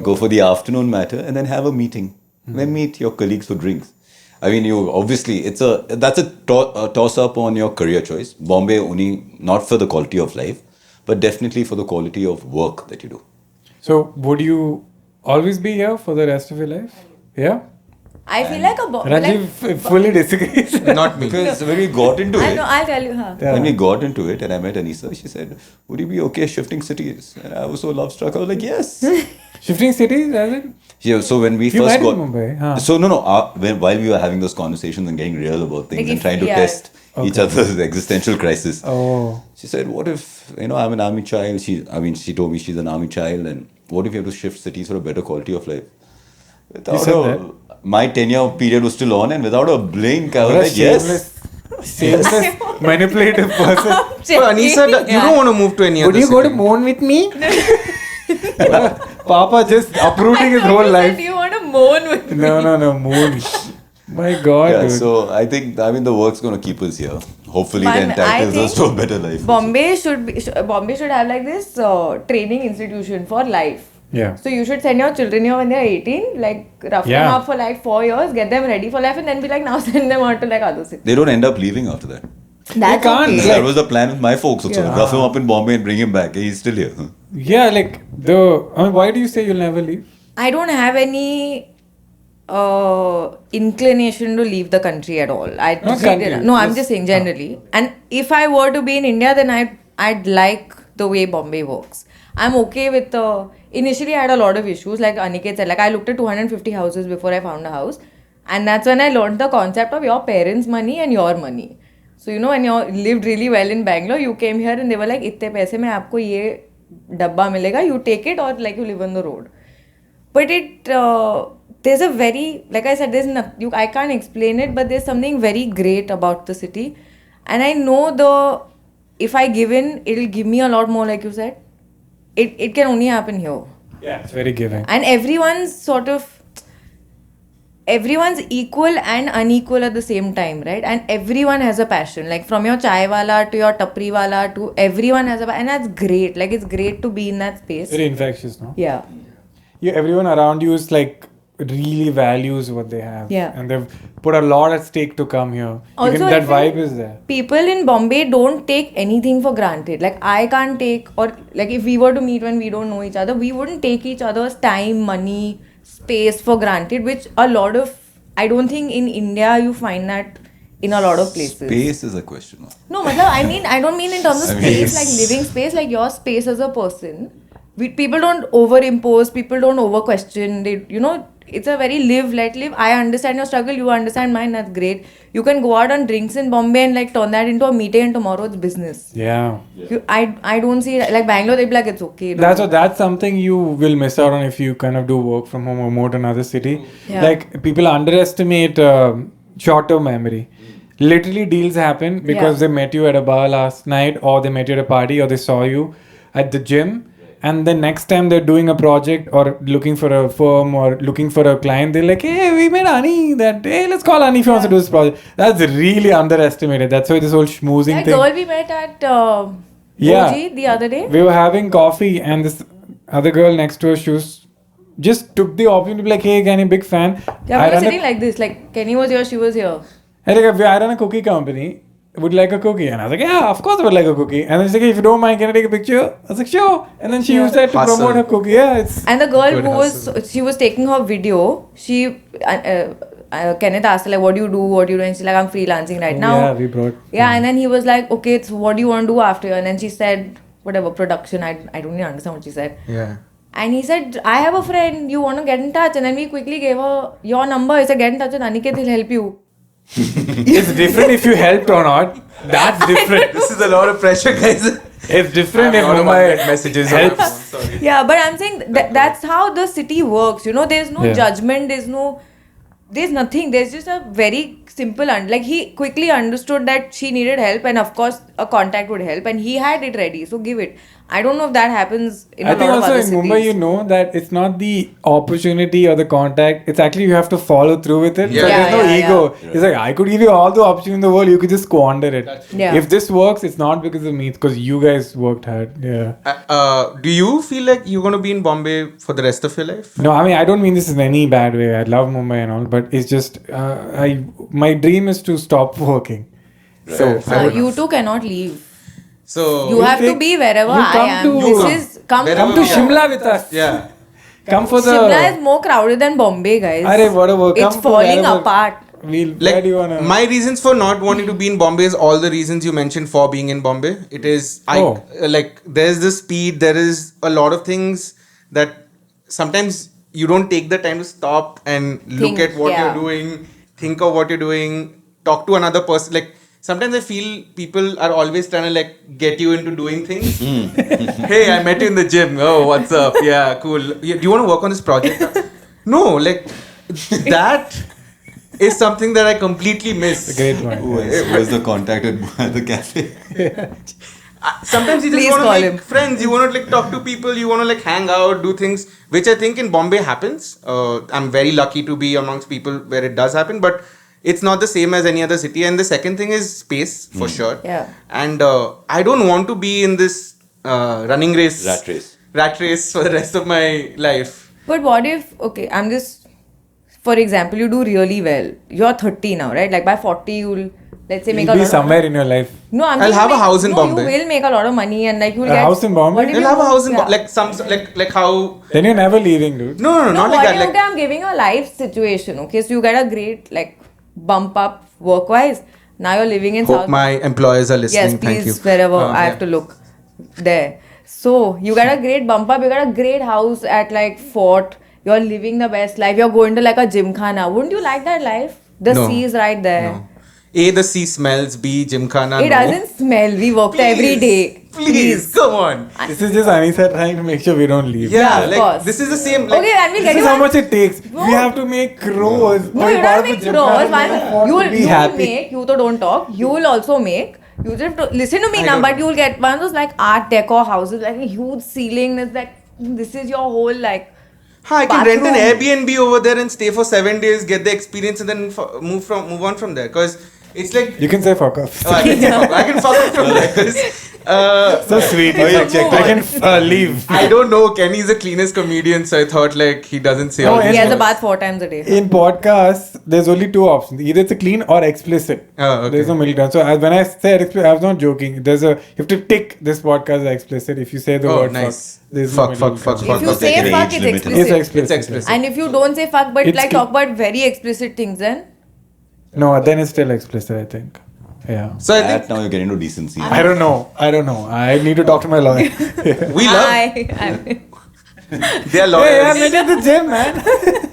[SPEAKER 4] go for the afternoon matter, and then have a meeting. Then meet your colleagues for drinks. I mean, you obviously that's a toss up on your career choice. Bombay only not for the quality of life, but definitely for the quality of work that you do.
[SPEAKER 1] So, would you always be here for the rest of your life? Yeah?
[SPEAKER 5] I feel like a
[SPEAKER 1] Ranjeev fully disagrees.
[SPEAKER 3] Not me.
[SPEAKER 4] Because when we got into
[SPEAKER 5] I
[SPEAKER 4] it,
[SPEAKER 5] know, I'll tell you. Huh?
[SPEAKER 1] Yeah.
[SPEAKER 4] when we got into it and I met Aneesa, she said, would you be okay shifting cities? And I was so love struck. I was like, yes.
[SPEAKER 1] Shifting cities, as in?
[SPEAKER 4] Yeah, so when we
[SPEAKER 1] You
[SPEAKER 4] first
[SPEAKER 1] met
[SPEAKER 4] got...
[SPEAKER 1] in Mumbai, huh?
[SPEAKER 4] So no, while we were having those conversations and getting real about things
[SPEAKER 5] Like
[SPEAKER 4] and
[SPEAKER 5] if-
[SPEAKER 4] trying to
[SPEAKER 5] yeah.
[SPEAKER 4] test each other's existential crisis,
[SPEAKER 1] Oh.
[SPEAKER 4] she said, what if, I'm an army child. She told me she's an army child, and what if you have to shift cities for a better quality of life? My 10-year period was still on, and without a blink, I was
[SPEAKER 1] What a
[SPEAKER 4] like, yes.
[SPEAKER 1] shameless, manipulative person.
[SPEAKER 3] So Aneesa, you don't want to move to any
[SPEAKER 1] Would
[SPEAKER 3] other
[SPEAKER 1] you go to
[SPEAKER 3] city.
[SPEAKER 1] mourn with me? Papa just uprooting his whole
[SPEAKER 5] You said
[SPEAKER 1] life.
[SPEAKER 5] you want to moan with me.
[SPEAKER 1] No, moon. My God,
[SPEAKER 4] Yeah,
[SPEAKER 1] dude.
[SPEAKER 4] so I think, the work's going to keep us here. Hopefully,
[SPEAKER 5] But
[SPEAKER 4] then
[SPEAKER 5] I
[SPEAKER 4] entitles us
[SPEAKER 5] think
[SPEAKER 4] to a better life.
[SPEAKER 5] Bombay should have like this training institution for life.
[SPEAKER 1] Yeah.
[SPEAKER 5] So you should send your children here when they're 18, like rough them
[SPEAKER 1] Yeah.
[SPEAKER 5] up for like 4 years, get them ready for life, and then be like, now send them out to like other cities.
[SPEAKER 4] They don't end up leaving after that.
[SPEAKER 5] That's
[SPEAKER 1] can't.
[SPEAKER 5] okay.
[SPEAKER 1] Like-
[SPEAKER 4] That was the plan with my folks also.
[SPEAKER 1] Yeah.
[SPEAKER 4] Rough him up in Bombay and bring him back. He's still here.
[SPEAKER 1] Yeah, like why do you say you'll never leave?
[SPEAKER 5] I don't have any inclination to leave the country at all.
[SPEAKER 1] Not country,
[SPEAKER 5] No, I'm
[SPEAKER 1] just-
[SPEAKER 5] just saying generally. And if I were to be in India, then I'd like the way Bombay works. I'm okay with initially I had a lot of issues, like Aniket said, like I looked at 250 houses before I found a house, and that's when I learned the concept of your parents' money and your money. So when you lived really well in Bangalore, you came here and they were like, इतने पैसे में आपको ये डब्बा मिलेगा, you take it or like you live on the road. But there's a very, like I said, I can't explain it, but there's something very great about the city, and I know if I give in, it'll give me a lot more, like you said. It can only happen here.
[SPEAKER 1] Yeah, it's very giving.
[SPEAKER 5] And everyone's equal and unequal at the same time, right? And everyone has a passion, like from your chai wala to your tapri wala to everyone has and that's great. Like it's great to be in that space.
[SPEAKER 1] Very infectious, no?
[SPEAKER 5] Yeah.
[SPEAKER 1] Everyone around you is like really values what they have.
[SPEAKER 5] Yeah.
[SPEAKER 1] And they've put a lot at stake to come here.
[SPEAKER 5] Also,
[SPEAKER 1] Even
[SPEAKER 5] I
[SPEAKER 1] that
[SPEAKER 5] feel
[SPEAKER 1] vibe is there.
[SPEAKER 5] People in Bombay don't take anything for granted. Like I can't take, or like if we were to meet when we don't know each other, we wouldn't take each other's time, money, space for granted, which I don't think in India you find that in a lot of places.
[SPEAKER 4] Space is a question.
[SPEAKER 5] No, I don't mean in terms of space, like living space, like your space as a person. People don't overimpose, people don't over question. It's a very live, let live. I understand your struggle, you understand mine, that's great. You can go out on drinks in Bombay and like turn that into a meeting and tomorrow it's business.
[SPEAKER 1] Yeah.
[SPEAKER 5] I don't see, like Bangalore, they'd be like, it's okay.
[SPEAKER 1] That's something you will miss out on if you kind of do work from home or move to another city.
[SPEAKER 5] Yeah.
[SPEAKER 1] Like people underestimate short-term memory. Literally deals happen because they met you at a bar last night or they met you at a party or they saw you. at the gym. And then next time they're doing a project or looking for a firm or looking for a client, they're like, hey, we met Ani. Hey, let's call Ani if you want to do this project. That's really underestimated. That's why this whole schmoozing
[SPEAKER 5] That
[SPEAKER 1] thing.
[SPEAKER 5] girl we met at
[SPEAKER 1] Yeah.
[SPEAKER 5] OG the other day.
[SPEAKER 1] We were having coffee and this other girl next to us, she was just took the opportunity to be like, hey, Kenny, big fan.
[SPEAKER 5] Yeah,
[SPEAKER 1] I
[SPEAKER 5] we were
[SPEAKER 1] run
[SPEAKER 5] sitting like this. Like Kenny was here, she was here.
[SPEAKER 1] I run a cookie company. Would you like a cookie? And I was like, yeah, of course I would like a cookie. And then she's like, if you don't mind, can I take a picture? I was like, sure. And then she used that to
[SPEAKER 3] Hustle.
[SPEAKER 1] promote her cookie. Yeah, it's
[SPEAKER 5] And the girl
[SPEAKER 3] Good
[SPEAKER 5] who she was taking her video. Kenneth asked her like, what do you do? And she's like, I'm freelancing right now.
[SPEAKER 1] yeah, we brought.
[SPEAKER 5] Yeah, and then he was like, okay, it's what do you want to do after? And then she said, whatever, production. I don't even understand what she said.
[SPEAKER 3] Yeah.
[SPEAKER 5] And he said, I have a friend, you want to get in touch? And then we quickly gave her your number. He said, get in touch with Aniket, he'll help you.
[SPEAKER 1] It's different if you helped or not. That's different.
[SPEAKER 3] This is a lot of pressure, guys.
[SPEAKER 1] It's different if
[SPEAKER 3] I have a lot of
[SPEAKER 1] Mumbai
[SPEAKER 3] unread messages on my phone, sorry.
[SPEAKER 5] Yeah, but I'm saying that's how the city works. You know, there's no judgment, there's nothing. There's just a very simple, like he quickly understood that she needed help, and of course a contact would help, and he had it ready, so give it. I don't know if that happens in
[SPEAKER 1] I
[SPEAKER 5] a
[SPEAKER 1] think
[SPEAKER 5] lot of
[SPEAKER 1] also
[SPEAKER 5] other
[SPEAKER 1] in
[SPEAKER 5] cities.
[SPEAKER 1] Mumbai, you know that it's not the opportunity or the contact. It's actually you have to follow through with it.
[SPEAKER 3] Yeah.
[SPEAKER 1] So there's no
[SPEAKER 5] Yeah,
[SPEAKER 1] ego. It's like I could give you all the opportunity in the world. You could just squander it.
[SPEAKER 5] Yeah.
[SPEAKER 1] If this works, it's not because of me. It's because you guys worked hard. Yeah.
[SPEAKER 3] Do you feel like you're going to be in Bombay for the rest of your life?
[SPEAKER 1] No, I mean I don't mean this in any bad way. I love Mumbai and all, but it's just my dream is to stop working. So I would-
[SPEAKER 5] You two cannot leave.
[SPEAKER 3] So
[SPEAKER 5] You have to
[SPEAKER 1] take-
[SPEAKER 5] be wherever
[SPEAKER 1] you
[SPEAKER 5] I
[SPEAKER 1] come
[SPEAKER 5] am.
[SPEAKER 1] to-
[SPEAKER 5] This
[SPEAKER 1] You
[SPEAKER 5] is come
[SPEAKER 3] Wherever
[SPEAKER 1] come to
[SPEAKER 3] we are.
[SPEAKER 1] Shimla with us.
[SPEAKER 3] yeah.
[SPEAKER 1] Come for the.
[SPEAKER 5] Shimla is more crowded than Bombay, guys.
[SPEAKER 1] Arey, whatever.
[SPEAKER 5] It's
[SPEAKER 1] Come to
[SPEAKER 5] falling
[SPEAKER 1] wherever.
[SPEAKER 5] apart.
[SPEAKER 1] Where
[SPEAKER 3] Like
[SPEAKER 1] do you wanna?
[SPEAKER 3] my reasons for not wanting to be in Bombay is all the reasons you mentioned for being in Bombay. It is like there's the speed, there is a lot of things that sometimes you don't take the time to stop and look
[SPEAKER 5] Think,
[SPEAKER 3] at what
[SPEAKER 5] yeah.
[SPEAKER 3] you're doing, think of what you're doing, talk to another person. Like sometimes I feel people are always trying to like get you into doing things. Hey, I met you in the gym. Oh, what's up? Yeah, cool. Do you want to work on this project? No, like that is something that I completely miss.
[SPEAKER 1] Great one.
[SPEAKER 4] Who was the contact at the cafe?
[SPEAKER 3] Sometimes you just
[SPEAKER 5] Please
[SPEAKER 3] want to
[SPEAKER 5] call
[SPEAKER 3] make
[SPEAKER 5] him.
[SPEAKER 3] friends, you want to like talk to people, you want to like hang out, do things, which I think in Bombay happens. I'm very lucky to be amongst people where it does happen, but it's not the same as any other city. And the second thing is space, for sure.
[SPEAKER 5] Yeah.
[SPEAKER 3] And I don't want to be in this running race, rat race for the rest of my life.
[SPEAKER 5] But what if, okay, I'm just, for example, you do really well. You're 30 now, right? Like by 40, you'll, let's say, make
[SPEAKER 1] You'll
[SPEAKER 5] a
[SPEAKER 1] be
[SPEAKER 5] lot
[SPEAKER 1] somewhere in your life.
[SPEAKER 5] No, I'm
[SPEAKER 3] I'll
[SPEAKER 5] saying
[SPEAKER 3] have a
[SPEAKER 5] make-
[SPEAKER 3] house in
[SPEAKER 5] no,
[SPEAKER 3] Bombay.
[SPEAKER 5] You will make a lot of money and like you'll
[SPEAKER 1] A
[SPEAKER 5] get...
[SPEAKER 1] house in Bombay?
[SPEAKER 5] What if
[SPEAKER 3] You'll
[SPEAKER 5] you
[SPEAKER 3] have a
[SPEAKER 5] do-
[SPEAKER 3] house in
[SPEAKER 5] yeah.
[SPEAKER 3] like how.
[SPEAKER 1] Then you're never leaving, dude.
[SPEAKER 3] No,
[SPEAKER 5] No,
[SPEAKER 3] not
[SPEAKER 5] what
[SPEAKER 3] like that.
[SPEAKER 5] if
[SPEAKER 3] Like
[SPEAKER 5] I'm giving a life situation, okay? So you get a great like bump up work-wise. Now you're living in
[SPEAKER 3] hope
[SPEAKER 5] South...
[SPEAKER 3] my employers are listening.
[SPEAKER 5] Yes,
[SPEAKER 3] Thank you.
[SPEAKER 5] please, wherever I have
[SPEAKER 3] Yeah.
[SPEAKER 5] to look there. So you get a great bump up, you get a great house at like Fort, you're living the best life, you're going to like a gymkhana. Wouldn't you like that life? The
[SPEAKER 3] No.
[SPEAKER 5] sea is right there.
[SPEAKER 3] No. A, the sea smells. B, gymkhana.
[SPEAKER 5] It
[SPEAKER 3] no.
[SPEAKER 5] doesn't smell. We work there every day.
[SPEAKER 3] Please, come on.
[SPEAKER 1] This is just Aneesa trying to make sure we don't leave.
[SPEAKER 5] Yeah, of
[SPEAKER 3] like
[SPEAKER 5] course.
[SPEAKER 3] this is the same. Like,
[SPEAKER 5] Okay, and we'll
[SPEAKER 1] This
[SPEAKER 5] get
[SPEAKER 1] is
[SPEAKER 5] you
[SPEAKER 1] how
[SPEAKER 5] one-
[SPEAKER 1] much it takes.
[SPEAKER 5] No.
[SPEAKER 1] We have to make crores.
[SPEAKER 5] No, you don't have to make crores. You will
[SPEAKER 1] be
[SPEAKER 5] you
[SPEAKER 1] happy.
[SPEAKER 5] will make, you to don't talk. You will also make. You just have to listen to me
[SPEAKER 3] I
[SPEAKER 5] now,
[SPEAKER 3] don't-
[SPEAKER 5] but you will get one of those like art decor houses, like a huge ceiling. It's like this is your whole like.
[SPEAKER 3] I can rent an
[SPEAKER 5] bathroom.
[SPEAKER 3] Airbnb over there and stay for 7 days, get the experience, and then move on from there. Because it's like
[SPEAKER 1] You can say fuck off.
[SPEAKER 3] oh, I can fuck it from there.
[SPEAKER 1] So sweet.
[SPEAKER 5] Oh, yeah,
[SPEAKER 1] I
[SPEAKER 5] check
[SPEAKER 1] can leave.
[SPEAKER 3] I don't know. Kenny's the cleanest comedian, so I thought like he doesn't say
[SPEAKER 1] No,
[SPEAKER 3] all
[SPEAKER 5] He
[SPEAKER 3] these
[SPEAKER 5] has a
[SPEAKER 3] words.
[SPEAKER 5] bath 4 times a day.
[SPEAKER 1] In podcasts, there's only two options. Either it's a clean or explicit.
[SPEAKER 3] Oh, okay.
[SPEAKER 1] There's no middle ground. So when I said explicit, I was not joking. You have to tick this podcast as explicit if you say the
[SPEAKER 3] Oh,
[SPEAKER 1] word
[SPEAKER 3] nice.
[SPEAKER 1] fuck. There's
[SPEAKER 3] Fuck,
[SPEAKER 1] no
[SPEAKER 3] fuck,
[SPEAKER 1] middle
[SPEAKER 3] fuck,
[SPEAKER 1] ground.
[SPEAKER 3] fuck.
[SPEAKER 5] If you
[SPEAKER 3] Fuck,
[SPEAKER 5] say
[SPEAKER 4] like an
[SPEAKER 5] fuck,
[SPEAKER 4] age
[SPEAKER 5] it's
[SPEAKER 4] limit.
[SPEAKER 1] It's
[SPEAKER 5] explicit.
[SPEAKER 1] explicit.
[SPEAKER 3] It's explicit.
[SPEAKER 5] And if you don't say fuck, but
[SPEAKER 1] It's
[SPEAKER 5] like
[SPEAKER 1] clean.
[SPEAKER 5] talk about very explicit things, then
[SPEAKER 1] No, then it's still explicit, I think. Yeah.
[SPEAKER 3] So I
[SPEAKER 4] That
[SPEAKER 3] think
[SPEAKER 4] now you're getting into decency.
[SPEAKER 1] I don't know. I need to talk to my lawyer.
[SPEAKER 3] we love. They are
[SPEAKER 1] Hey,
[SPEAKER 3] lawyers.
[SPEAKER 1] I met at the gym, man.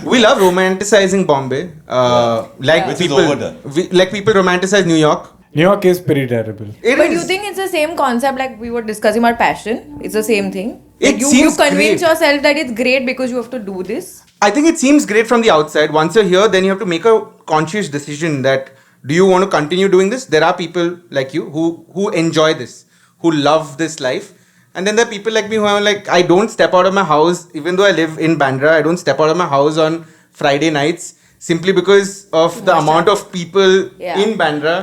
[SPEAKER 3] We love romanticizing Bombay. Like
[SPEAKER 4] Which is
[SPEAKER 3] people,
[SPEAKER 4] overdone.
[SPEAKER 3] like people romanticize New York.
[SPEAKER 1] New York is pretty terrible.
[SPEAKER 3] It
[SPEAKER 5] but
[SPEAKER 3] is.
[SPEAKER 5] you think it's the same concept like we were discussing about passion? It's the same thing.
[SPEAKER 3] It
[SPEAKER 5] Like you
[SPEAKER 3] seems
[SPEAKER 5] convince
[SPEAKER 3] great.
[SPEAKER 5] yourself that it's great because you have to do this.
[SPEAKER 3] I think it seems great from the outside. Once you're here, then you have to make a conscious decision that do you want to continue doing this? There are people like you who enjoy this, who love this life. And then there are people like me who are like, I don't step out of my house, even though I live in Bandra, I don't step out of my house on Friday nights simply because of the amount of people
[SPEAKER 5] Yeah.
[SPEAKER 3] in Bandra,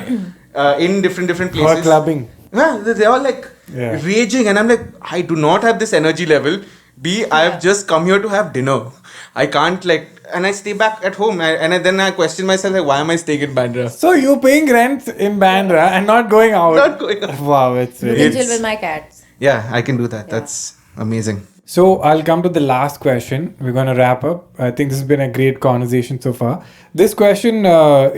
[SPEAKER 3] in different
[SPEAKER 1] For
[SPEAKER 3] places.
[SPEAKER 1] clubbing.
[SPEAKER 3] Yeah, they're all like
[SPEAKER 1] Yeah.
[SPEAKER 3] raging, and I'm like, I do not have this energy level. B, I've just come here to have dinner. I can't and I stay back at home, then I question myself, like, why am I staying in Bandra?
[SPEAKER 1] So you're paying rent in Bandra and not going out.
[SPEAKER 3] Not going out.
[SPEAKER 1] Wow, it's
[SPEAKER 5] You
[SPEAKER 1] really...
[SPEAKER 5] can chill with my cats.
[SPEAKER 3] Yeah, I can do that. That's amazing.
[SPEAKER 1] So I'll come to the last question. We're going to wrap up. I think this has been a great conversation so far. This question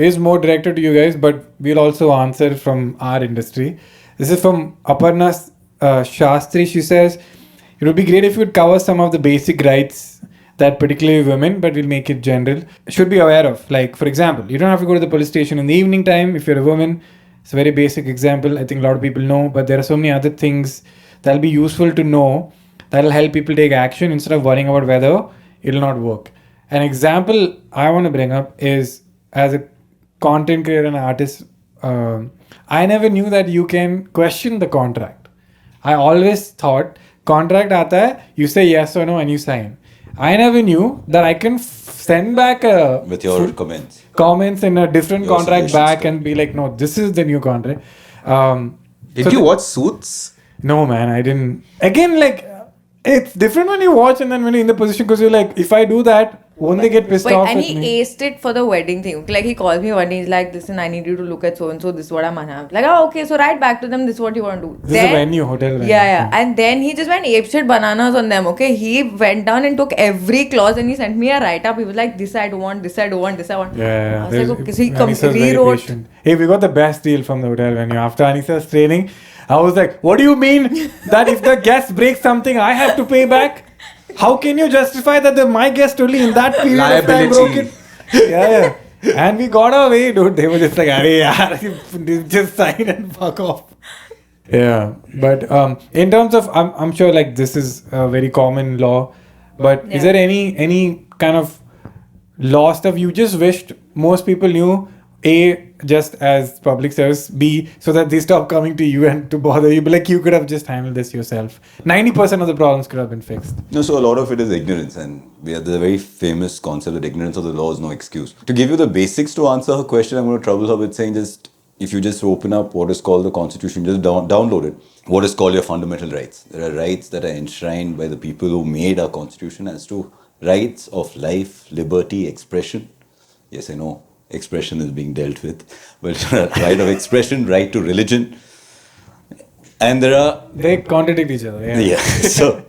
[SPEAKER 1] is more directed to you guys, but we'll also answer from our industry. This is from Aparna Shastri. She says, it would be great if you would cover some of the basic rights that particularly women, but we'll make it general, should be aware of. Like, for example, you don't have to go to the police station in the evening time if you're a woman. It's a very basic example. I think a lot of people know, but there are so many other things that'll be useful to know that'll help people take action instead of worrying about whether it'll not work. An example I want to bring up is, as a content creator and artist, I never knew that you can question the contract. I always thought contract aata hai, you say yes or no and you sign. I never knew that I can send back
[SPEAKER 4] With your comments.
[SPEAKER 1] in a different
[SPEAKER 4] Your
[SPEAKER 1] contract
[SPEAKER 4] suggestions
[SPEAKER 1] back
[SPEAKER 4] too.
[SPEAKER 1] and be like, no, this is the new contract.
[SPEAKER 3] Did you watch Suits?
[SPEAKER 1] No, man, I didn't. Again, it's different when you watch and then when you're in the position, because you're like, if I do that, won't they get pissed
[SPEAKER 5] Wait,
[SPEAKER 1] off
[SPEAKER 5] and
[SPEAKER 1] with
[SPEAKER 5] he
[SPEAKER 1] me?
[SPEAKER 5] aced it for the wedding thing. Like, he calls me one day, he's like, listen, I need you to look at so and so, this is what I'm gonna. Like, oh, okay, so write back to them, this is what you want to do.
[SPEAKER 1] This is a venue, hotel venue.
[SPEAKER 5] Yeah. And then he just went apeshit bananas on them, okay? He went down and took every clause and he sent me a write up. He was like, this I don't want, this I don't want, this I want.
[SPEAKER 1] Yeah.
[SPEAKER 5] I was like, okay, so he
[SPEAKER 1] Aneesa's very
[SPEAKER 5] rewrote.
[SPEAKER 1] patient. Hey, we got the best deal from the hotel venue. After Aneesa's training, I was like, what do you mean that if the guest breaks something, I have to pay back? How can you justify that my guest only in that period of time broke it? Yeah. And we got away, dude. They were just like, "Arey yaar, just sign and fuck off." Yeah, but in terms of, I'm sure like this is a very common law, but is there any kind of law stuff you just wished most people knew? A, just as public service. B, so that they stop coming to you and to bother you. But like, you could have just handled this yourself. 90% of the problems could have been fixed.
[SPEAKER 4] No, so a lot of it is ignorance, and we have the very famous concept that ignorance of the law is no excuse. To give you the basics to answer her question, I'm going to trouble her with saying if you just open up what is called the Constitution, just download it. What is called your fundamental rights. There are rights that are enshrined by the people who made our Constitution as to rights of life, liberty, expression. Yes, I know. Expression is being dealt with, but right of expression, right to religion, and
[SPEAKER 1] they contradict each other.
[SPEAKER 4] Yeah. So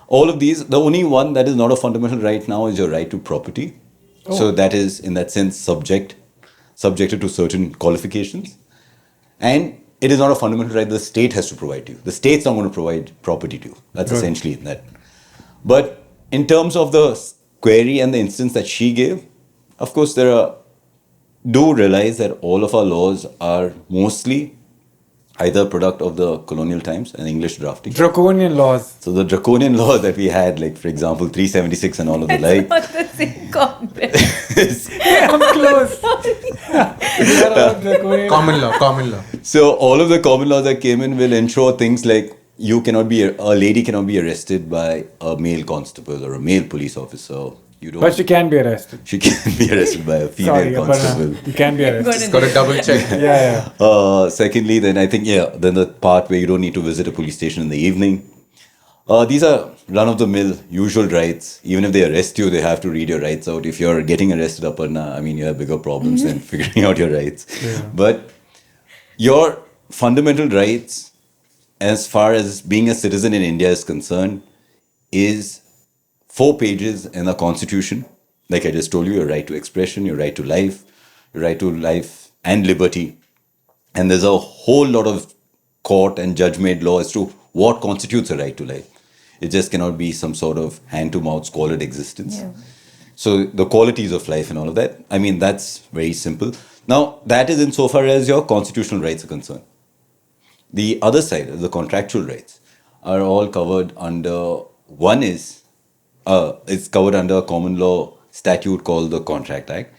[SPEAKER 4] all of these, the only one that is not a fundamental right now is your right to property. So that is in that sense subjected to certain qualifications, and it is not a fundamental right the state has to provide to you. The state's not going to provide property to you. That's essentially that. But in terms of the query and the instance that she gave, of course do realize that all of our laws are mostly either a product of the colonial times and English drafting.
[SPEAKER 1] Draconian laws.
[SPEAKER 4] So the draconian laws that we had, like for example 376 and all of the like.
[SPEAKER 5] Not the same context.
[SPEAKER 1] I'm close.
[SPEAKER 3] Common law.
[SPEAKER 4] So all of the common laws that came in will ensure things like a lady cannot be arrested by a male constable or a male police officer.
[SPEAKER 1] But she can be arrested.
[SPEAKER 4] She can be arrested by a female constable.
[SPEAKER 1] You can be arrested.
[SPEAKER 3] Just got to double check.
[SPEAKER 1] Yeah.
[SPEAKER 4] Secondly, then I think, then the part where you don't need to visit a police station in the evening. These are run-of-the-mill, usual rights. Even if they arrest you, they have to read your rights out. If you're getting arrested, Aparna, I mean, you have bigger problems than figuring out your rights.
[SPEAKER 1] Yeah.
[SPEAKER 4] But your fundamental rights, as far as being a citizen in India is concerned, is 4 pages in the Constitution. Like I just told you, your right to expression, your right to life and liberty. And there's a whole lot of court and judge-made law as to what constitutes a right to life. It just cannot be some sort of hand-to-mouth squalid existence.
[SPEAKER 5] Yeah.
[SPEAKER 4] So the qualities of life and all of that, I mean, that's very simple. Now, that is insofar as your constitutional rights are concerned. The other side, the contractual rights, are all covered under, it's covered under a common law statute called the Contract Act.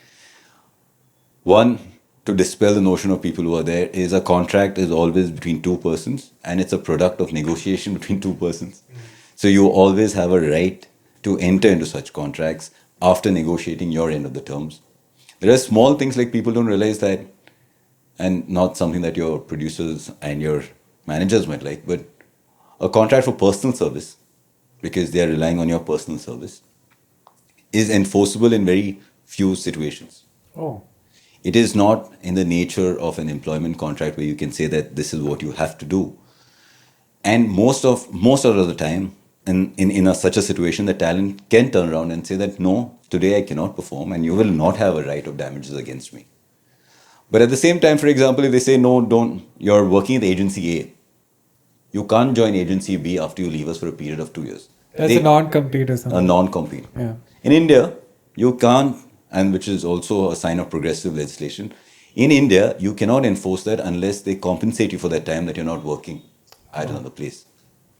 [SPEAKER 4] 1, to dispel the notion of people who are there, is a contract is always between two persons, and it's a product of negotiation between two persons. So you always have a right to enter into such contracts after negotiating your end of the terms. There are small things like people don't realize that, and not something that your producers and your managers might like, but a contract for personal service, because they are relying on your personal service, is enforceable in very few situations.
[SPEAKER 1] Oh.
[SPEAKER 4] It is not in the nature of an employment contract where you can say that this is what you have to do. And most of the time, in such a situation, the talent can turn around and say that, no, today I cannot perform and you will not have a right of damages against me. But at the same time, for example, if they say, no, don't, you're working at agency A, you can't join agency B after you leave us for a period of 2 years.
[SPEAKER 1] That's a non-compete or something.
[SPEAKER 4] A non-compete.
[SPEAKER 1] Yeah.
[SPEAKER 4] In India, you can't, and which is also a sign of progressive legislation, in India, you cannot enforce that unless they compensate you for that time that you're not working at another place.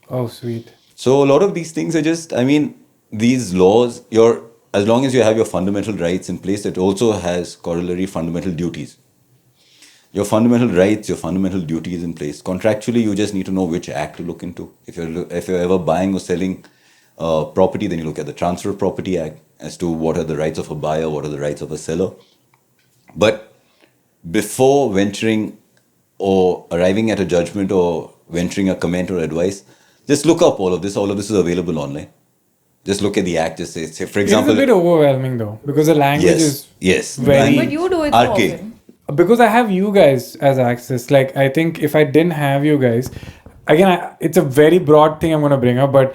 [SPEAKER 1] Oh, sweet.
[SPEAKER 4] So a lot of these things are just, I mean, these laws, as long as you have your fundamental rights in place, it also has corollary fundamental duties. Your fundamental rights, your fundamental duties in place. Contractually, you just need to know which act to look into. If you're ever buying or selling property, then you look at the Transfer of Property Act as to what are the rights of a buyer, what are the rights of a seller. But before venturing or arriving at a judgment or venturing a comment or advice, just look up all of this. All of this is available online. Just look at the act. Just say for example,
[SPEAKER 1] it's a bit overwhelming though, because the language is very.
[SPEAKER 5] But you do it so
[SPEAKER 4] arcane.
[SPEAKER 5] often.
[SPEAKER 1] Because I have you guys as access. Like, I think if I didn't have you guys, again, it's a very broad thing I'm going to bring up, but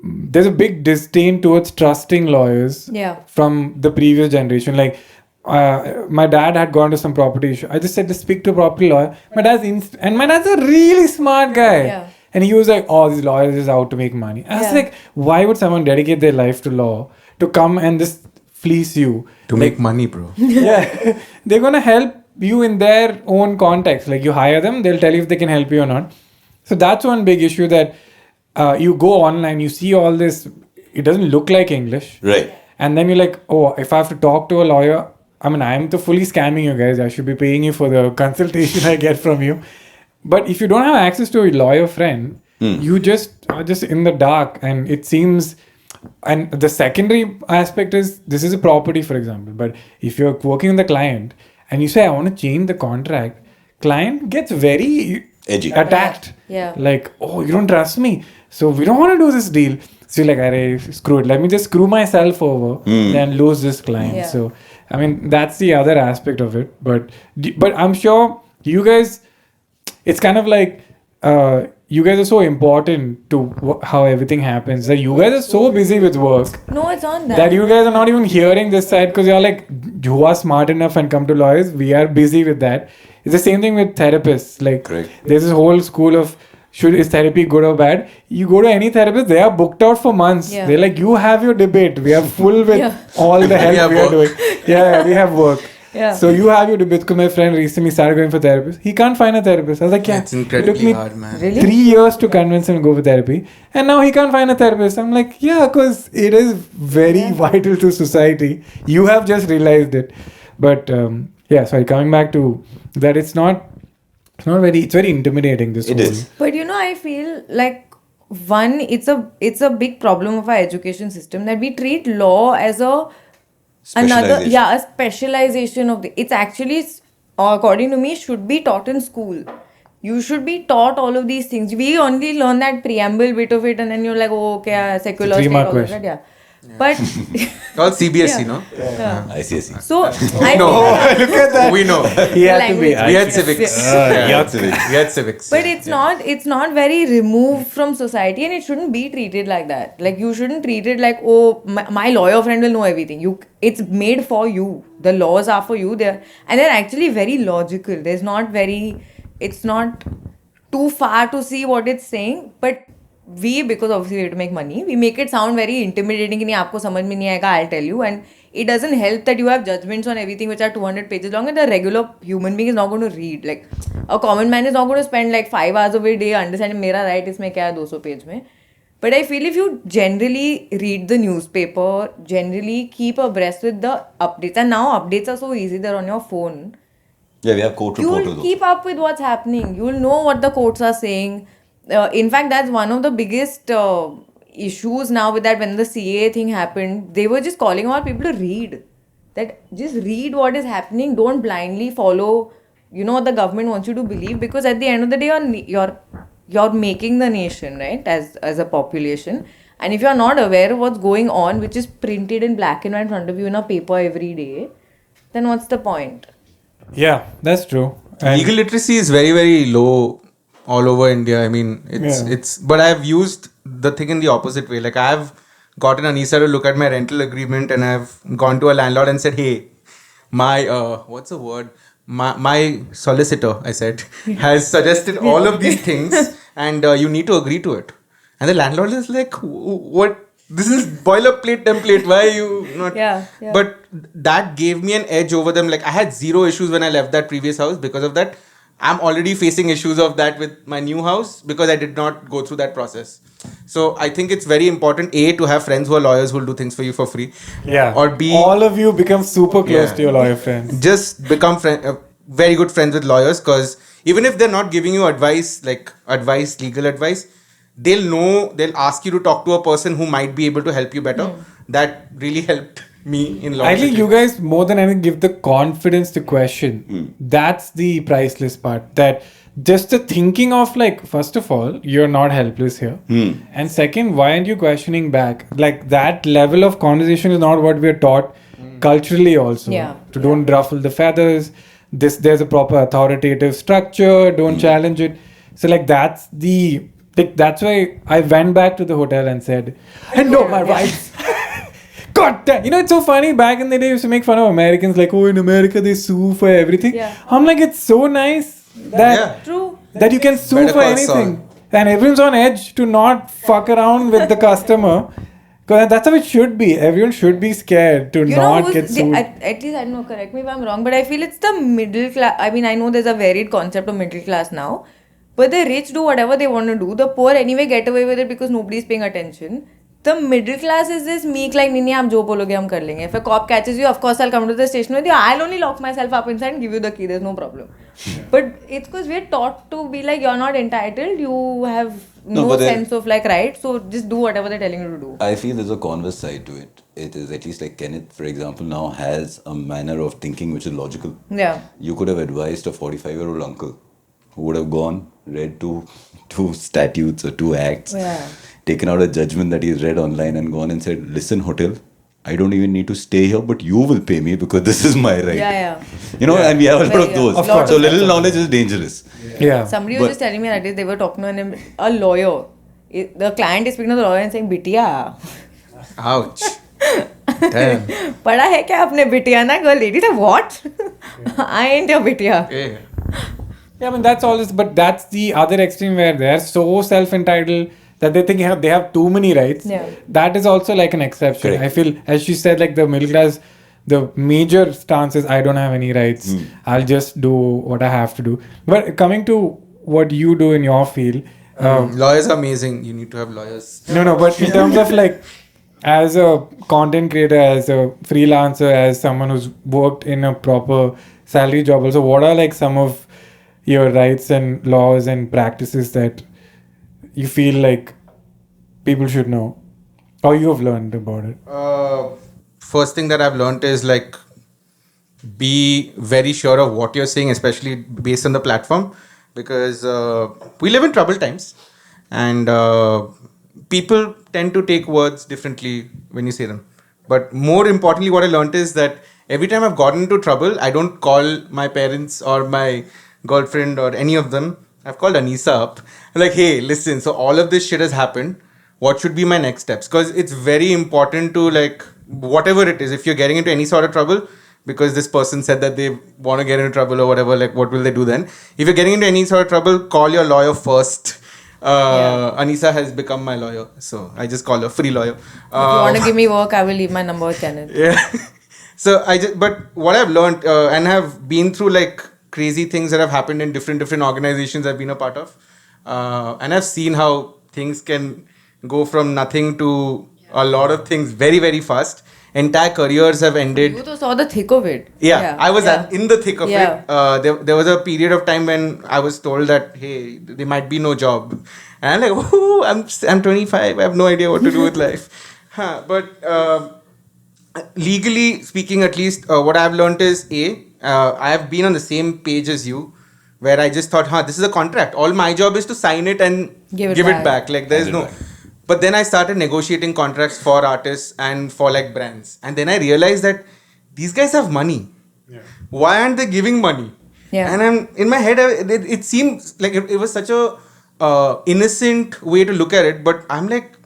[SPEAKER 1] there's a big disdain towards trusting lawyers from the previous generation. Like, my dad had gone to some property issue. I just said to speak to a property lawyer. My dad's a really smart guy.
[SPEAKER 5] Yeah.
[SPEAKER 1] And he was like, oh, these lawyers is out to make money. I was like, why would someone dedicate their life to law to come and just fleece you?
[SPEAKER 3] To make money, bro.
[SPEAKER 1] Yeah. They're going to help you in their own context. Like, you hire them, they'll tell you if they can help you or not. So that's one big issue, that you go online, you see all this, it doesn't look like English.
[SPEAKER 4] Right.
[SPEAKER 1] And then you're like, oh, if I have to talk to a lawyer, I mean, I'm fully scamming you guys. I should be paying you for the consultation I get from you. But if you don't have access to a lawyer friend, you just are just in the dark. And it seems, and the secondary aspect is, this is a property, for example. But if you're working with the client and you say, I want to change the contract, client gets very
[SPEAKER 4] edgy,
[SPEAKER 1] attacked.
[SPEAKER 5] Yeah.
[SPEAKER 1] Like, oh, you don't trust me, so we don't want to do this deal. So you're like, arey, screw it. Let me just screw myself over and lose this client.
[SPEAKER 5] Yeah.
[SPEAKER 1] So, I mean, that's the other aspect of it. But I'm sure you guys, it's kind of like, you guys are so important to how everything happens. That you guys are so busy with work.
[SPEAKER 5] No, it's on that.
[SPEAKER 1] That you guys are not even hearing this side, because you're like, who are smart enough and come to lawyers. We are busy with that. It's the same thing with therapists. Like,
[SPEAKER 4] correct.
[SPEAKER 1] There's this whole school of, is therapy good or bad? You go to any therapist, they are booked out for months.
[SPEAKER 5] Yeah.
[SPEAKER 1] They're like, you have your debate. We are full with all the help we are doing. Yeah, we have work.
[SPEAKER 5] Yeah.
[SPEAKER 1] So you have your debate. Because my friend recently started going for therapist. He can't find a therapist. I was like, yeah.
[SPEAKER 3] It's incredibly hard, man.
[SPEAKER 5] Really?
[SPEAKER 1] 3 years to convince him to go for therapy. And now he can't find a therapist. I'm like, yeah, because it is very vital to society. You have just realized it. But sorry, coming back to that, it's very intimidating, this
[SPEAKER 4] It
[SPEAKER 1] whole.
[SPEAKER 4] is.
[SPEAKER 5] But I feel like it's a big problem of our education system that we treat law as a specialization of it's actually, according to me, should be taught in school. You should be taught all of these things. We only learn that preamble bit of it, and then you're like, oh, okay, secular state,
[SPEAKER 1] 3-mark
[SPEAKER 5] all
[SPEAKER 1] question.
[SPEAKER 5] that, yeah. But
[SPEAKER 3] All CBSE, no?
[SPEAKER 4] I see.
[SPEAKER 5] so I
[SPEAKER 3] No.
[SPEAKER 5] feel
[SPEAKER 1] Look at that.
[SPEAKER 3] We know.
[SPEAKER 1] He had to be.
[SPEAKER 5] Language.
[SPEAKER 3] We had civics. We had civics.
[SPEAKER 5] But it's not very removed from society, and it shouldn't be treated like that. Like, you shouldn't treat it like, oh, my lawyer friend will know everything. It's made for you. The laws are for you. They're actually very logical. It's not too far to see what it's saying, but because obviously we have to make money, we make it sound very intimidating. Ki aapko samajh mein nahi aayega, I'll tell you. And it doesn't help that you have judgments on everything which are 200 pages long, and the regular human being is not going to read. Like, a common man is not going to spend like 5 hours of a day understanding mera right isme kya hai 200 page mein. But I feel if you generally read the newspaper, generally keep abreast with the updates, and now updates are so easy, they're on your phone.
[SPEAKER 4] Yeah, we have court reporters
[SPEAKER 5] You'll
[SPEAKER 4] also.
[SPEAKER 5] keep up with what's happening. You'll know what the courts are saying. In fact, that's one of the biggest issues now with that. When the CAA thing happened, they were just calling all people to read. That just read what is happening. Don't blindly follow, what the government wants you to believe, because at the end of the day, you're making the nation, right, as a population. And if you're not aware of what's going on, which is printed in black and white in front of you in a paper every day, then what's the point?
[SPEAKER 1] Yeah, that's true. And
[SPEAKER 3] Legal literacy is very, very low all over India. I mean, it's. But I've used the thing in the opposite way. Like I've gotten Aneesa to look at my rental agreement, and I've gone to a landlord and said, "Hey, my what's the word? My solicitor," I said, has suggested all of these things, and you need to agree to it. And the landlord is like, "What? This is boilerplate template. Why are you not?"
[SPEAKER 5] Yeah.
[SPEAKER 3] But that gave me an edge over them. Like I had zero issues when I left that previous house because of that. I'm already facing issues of that with my new house because I did not go through that process. So I think it's very important, A, to have friends who are lawyers who will do things for you for free.
[SPEAKER 1] yeah,
[SPEAKER 3] Or B,
[SPEAKER 1] all of you become super close
[SPEAKER 3] Yeah.
[SPEAKER 1] to your lawyer friends.
[SPEAKER 3] just become very good friends with lawyers, because even if they're not giving you advice, legal advice, they'll ask you to talk to a person who might be able to help you better. That really helped me in law.
[SPEAKER 1] I think you guys more than anything give the confidence to question. That's the priceless part. That just the thinking of, like, first of all, you're not helpless here, and second, why aren't you questioning back? Like, that level of conversation is not what we're taught culturally also.
[SPEAKER 5] Yeah.
[SPEAKER 1] To don't ruffle the feathers. There's a proper authoritative structure. Don't challenge it. So like that's why I went back to the hotel and said, I know my rights. God damn. It's so funny. Back in the day, we used to make fun of Americans, like, oh, in America, they sue for everything.
[SPEAKER 5] Yeah.
[SPEAKER 1] I'm like, it's so nice that,
[SPEAKER 5] True.
[SPEAKER 1] that you can sue
[SPEAKER 3] Better
[SPEAKER 1] for
[SPEAKER 3] call
[SPEAKER 1] anything.
[SPEAKER 3] Saul.
[SPEAKER 1] And everyone's on edge to not fuck around with the customer. Because that's how it should be. Everyone should be scared to not get sued.
[SPEAKER 5] At least I don't know, correct me if I'm wrong, but I feel it's the middle class. I mean, I know there's a varied concept of middle class now, but the rich do whatever they want to do. The poor anyway get away with it because nobody's paying attention. The middle class is this meek, like, nahi, aap jo bologe, hum kar lenge. If a cop catches you, of course I'll come to the station with you. I'll only lock myself up inside and give you the key. There's no problem. But it's because we're taught to be like, you're not entitled. You have no
[SPEAKER 4] but then-
[SPEAKER 5] sense of like right. So just do whatever they're telling you to do.
[SPEAKER 4] I feel there's a converse side to it. It is at least like Kenneth, for example, now has a manner of thinking which is logical.
[SPEAKER 5] Yeah.
[SPEAKER 4] You could have advised a 45-year-old uncle who would have gone, read two statutes or 2 acts,
[SPEAKER 5] Yeah.
[SPEAKER 4] taken out a judgment that he's read online and gone and said, listen, hotel, I don't even need to stay here, but you will pay me because this is my right.
[SPEAKER 5] Yeah.
[SPEAKER 4] And we have a lot
[SPEAKER 5] Very,
[SPEAKER 4] of those.
[SPEAKER 5] Of course.
[SPEAKER 4] So little knowledge is dangerous.
[SPEAKER 1] Yeah.
[SPEAKER 5] Somebody was just telling me that day they were talking to a lawyer. The client is speaking to the lawyer and saying, "Bitiya,
[SPEAKER 3] Ouch. Damn.
[SPEAKER 5] पढ़ा है क्या आपने बिटिया ना?" Girl, lady said, "What? I ain't your बिटिया."
[SPEAKER 3] Yeah.
[SPEAKER 1] Yeah, I mean, that's all this, but that's the other extreme where they're so self-entitled that they think they have too many rights.
[SPEAKER 5] Yeah.
[SPEAKER 1] That is also like an exception.
[SPEAKER 4] Correct.
[SPEAKER 1] I feel, as she said, like the middle class, the major stance is I don't have any rights. I'll just do what I have to do. But coming to what you do in your field,
[SPEAKER 3] Lawyers are amazing. You need to have lawyers.
[SPEAKER 1] no, but in terms of like, as a content creator, as a freelancer, as someone who's worked in a proper salary job, also, what are like some of your rights and laws and practices that you feel like people should know, or you have learned about it?
[SPEAKER 3] First thing that I've learned is like, be very sure of what you're saying, especially based on the platform, because we live in troubled times, and people tend to take words differently when you say them. But more importantly, what I learned is that every time I've gotten into trouble, I don't call my parents or my girlfriend or any of them. I've called Aneesa up. I'm like, hey, listen, so all of this shit has happened. What should be my next steps? Because it's very important to, like, whatever it is, if you're getting into any sort of trouble, because this person said that they want to get into trouble or whatever, like, what will they do then? If you're getting into any sort of trouble, call your lawyer first. Aneesa has become my lawyer, so I just call her free lawyer.
[SPEAKER 5] If you want to give me work, I will leave my number with Kenneth.
[SPEAKER 3] Yeah. So but what I've learned and have been through like crazy things that have happened in different organizations I've been a part of, and I've seen how things can go from nothing to a lot of things very, very fast. entire careers have ended.
[SPEAKER 5] You saw the thick of it.
[SPEAKER 3] Yeah, I was in the thick of
[SPEAKER 5] Yeah.
[SPEAKER 3] it. There was a period of time when I was told that, hey, there might be no job. And I'm like, oh, I'm 25. I have no idea what to do with life. But legally speaking, at least, what I've learned is, I have been on the same page as you, where I just thought, this is a contract. All my job is to sign it and
[SPEAKER 5] Give
[SPEAKER 3] it
[SPEAKER 5] it
[SPEAKER 3] back. Like, there's no... But then I started negotiating contracts for artists and for like brands. And then I realized that these guys have money. Yeah. Why aren't they giving money?
[SPEAKER 5] Yeah.
[SPEAKER 3] And I'm in my head, it seems like it was such a innocent way to look at it. But I'm like,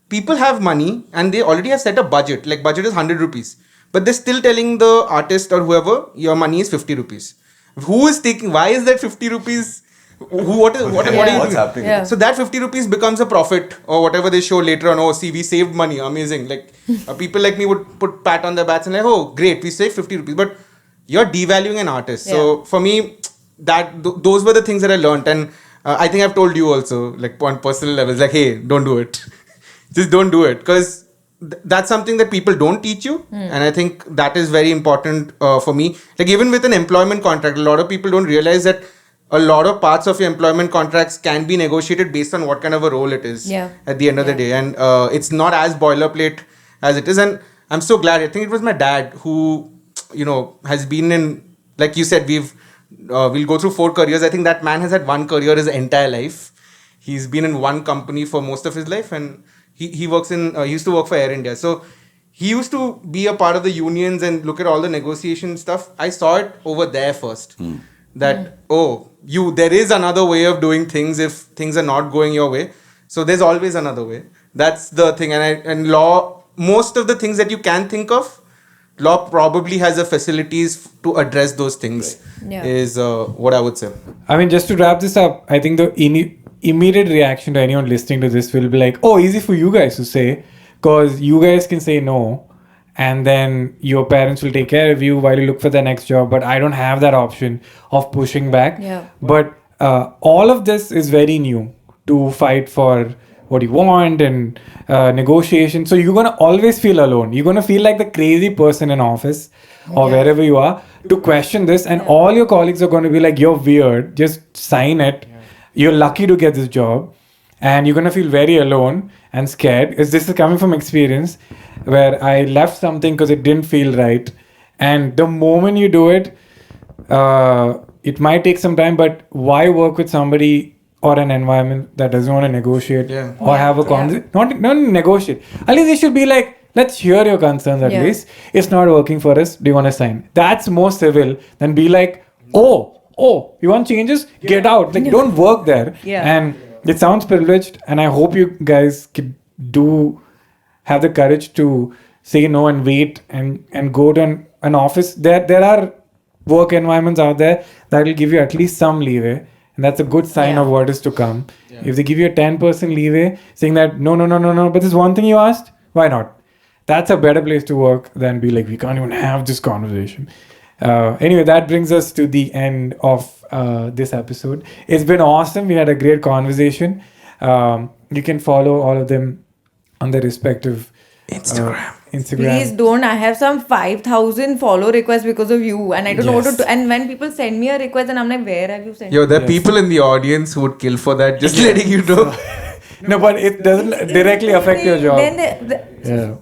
[SPEAKER 3] people have money and they already have set a budget. Like budget is 100 rupees. But they're still telling the artist or whoever, your money is 50 rupees. Who is taking, why is that 50 rupees? What are you
[SPEAKER 4] What's
[SPEAKER 3] doing?
[SPEAKER 4] happening?
[SPEAKER 5] Yeah.
[SPEAKER 3] So that 50 rupees becomes a profit or whatever they show later on. Oh, see, we saved money. Amazing. Like people like me would put pat on their backs and like, oh, great, we saved 50 rupees. But you're devaluing an artist. So for me, those were the things that I learned. And I think I've told you also, like on personal levels, like, hey, don't do it. Just don't do it. Because that's something that people don't teach you. And I think that is very important for me. Like even with an employment contract, a lot of people don't realize that a lot of parts of your employment contracts can be negotiated based on what kind of a role it is at the end of the day. And it's not as boilerplate as it is. And I'm so glad. I think it was my dad who, has been in, like you said, we'll go through 4 careers. I think that man has had one career his entire life. He's been in one company for most of his life. And he works in, he used to work for Air India. So he used to be a part of the unions and look at all the negotiation stuff. I saw it over there first. That, there is another way of doing things if things are not going your way. So there's always another way. That's the thing. And law, most of the things that you can think of, law probably has the facilities to address those things, is what I would say.
[SPEAKER 1] I mean, just to wrap this up, I think the immediate reaction to anyone listening to this will be like, oh, easy for you guys to say, because you guys can say no. And then your parents will take care of you while you look for the next job. But I don't have that option of pushing back.
[SPEAKER 5] Yeah.
[SPEAKER 1] But all of this is very new to fight for what you want and negotiation. So you're going to always feel alone. You're going to feel like the crazy person in office or wherever you are to question this. And all your colleagues are going to be like, you're weird. Just sign it. You're lucky to get this job. And you're going to feel very alone and scared. This is coming from experience where I left something because it didn't feel right. And the moment you do it, it might take some time, but why work with somebody or an environment that doesn't want to negotiate or have a conversation? Not negotiate. At least they should be like, let's hear your concerns at least. It's not working for us. Do you want to sign? That's more civil than be like, oh, you want changes? Get out. Like, don't work there. And it sounds privileged, and I hope you guys do have the courage to say no and wait and go to an office. There are work environments out there that will give you at least some leeway, and that's a good sign of what is to come. If they give you a 10% leeway, saying that no, but there's one thing you asked, why not? That's a better place to work than be like, we can't even have this conversation. Anyway, that brings us to the end of this episode. It's been awesome. We had a great conversation. You can follow all of them on their respective Instagram.
[SPEAKER 5] Please don't. I have some 5,000 follow requests because of you, and I don't know what to do. And when people send me a request, and I'm like, where have you sent?
[SPEAKER 3] There are people in the audience who would kill for that. Just letting you know.
[SPEAKER 1] No, but it doesn't directly affect your job.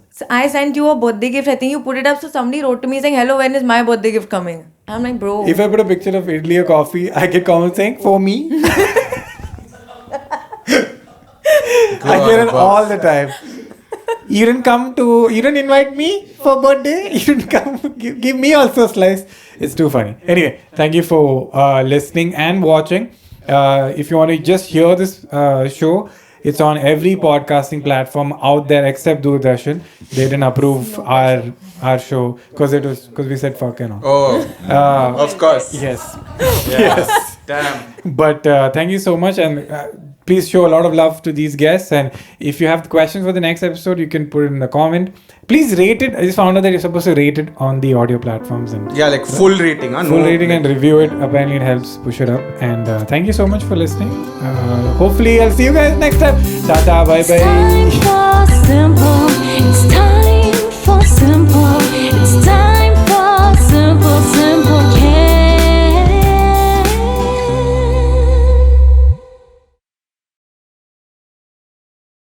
[SPEAKER 5] So I sent you a birthday gift. I think you put it up. So somebody wrote to me saying, hello, when is my birthday gift coming? I'm like, bro.
[SPEAKER 1] If I put a picture of idli or coffee, I get comments saying, for me. I get it all the time. You didn't invite me for birthday? You didn't come, give me also a slice. It's too funny. Anyway, thank you for listening and watching. If you want to just hear this show, it's on every podcasting platform out there except Doordarshan. They didn't approve our show because we said fuck and all.
[SPEAKER 3] Of course.
[SPEAKER 1] Yes.
[SPEAKER 3] Yes. Damn.
[SPEAKER 1] But thank you so much, and please show a lot of love to these guests. And if you have questions for the next episode, you can put it in the comment. Please rate it. I just found out that you're supposed to rate it on the audio platforms and
[SPEAKER 3] like full rating.
[SPEAKER 1] Full rating and review it. Apparently, it helps push it up. And thank you so much for listening. Hopefully, I'll see you guys next time. Tata, bye bye.
[SPEAKER 2] It's time for simple. It's time for simple.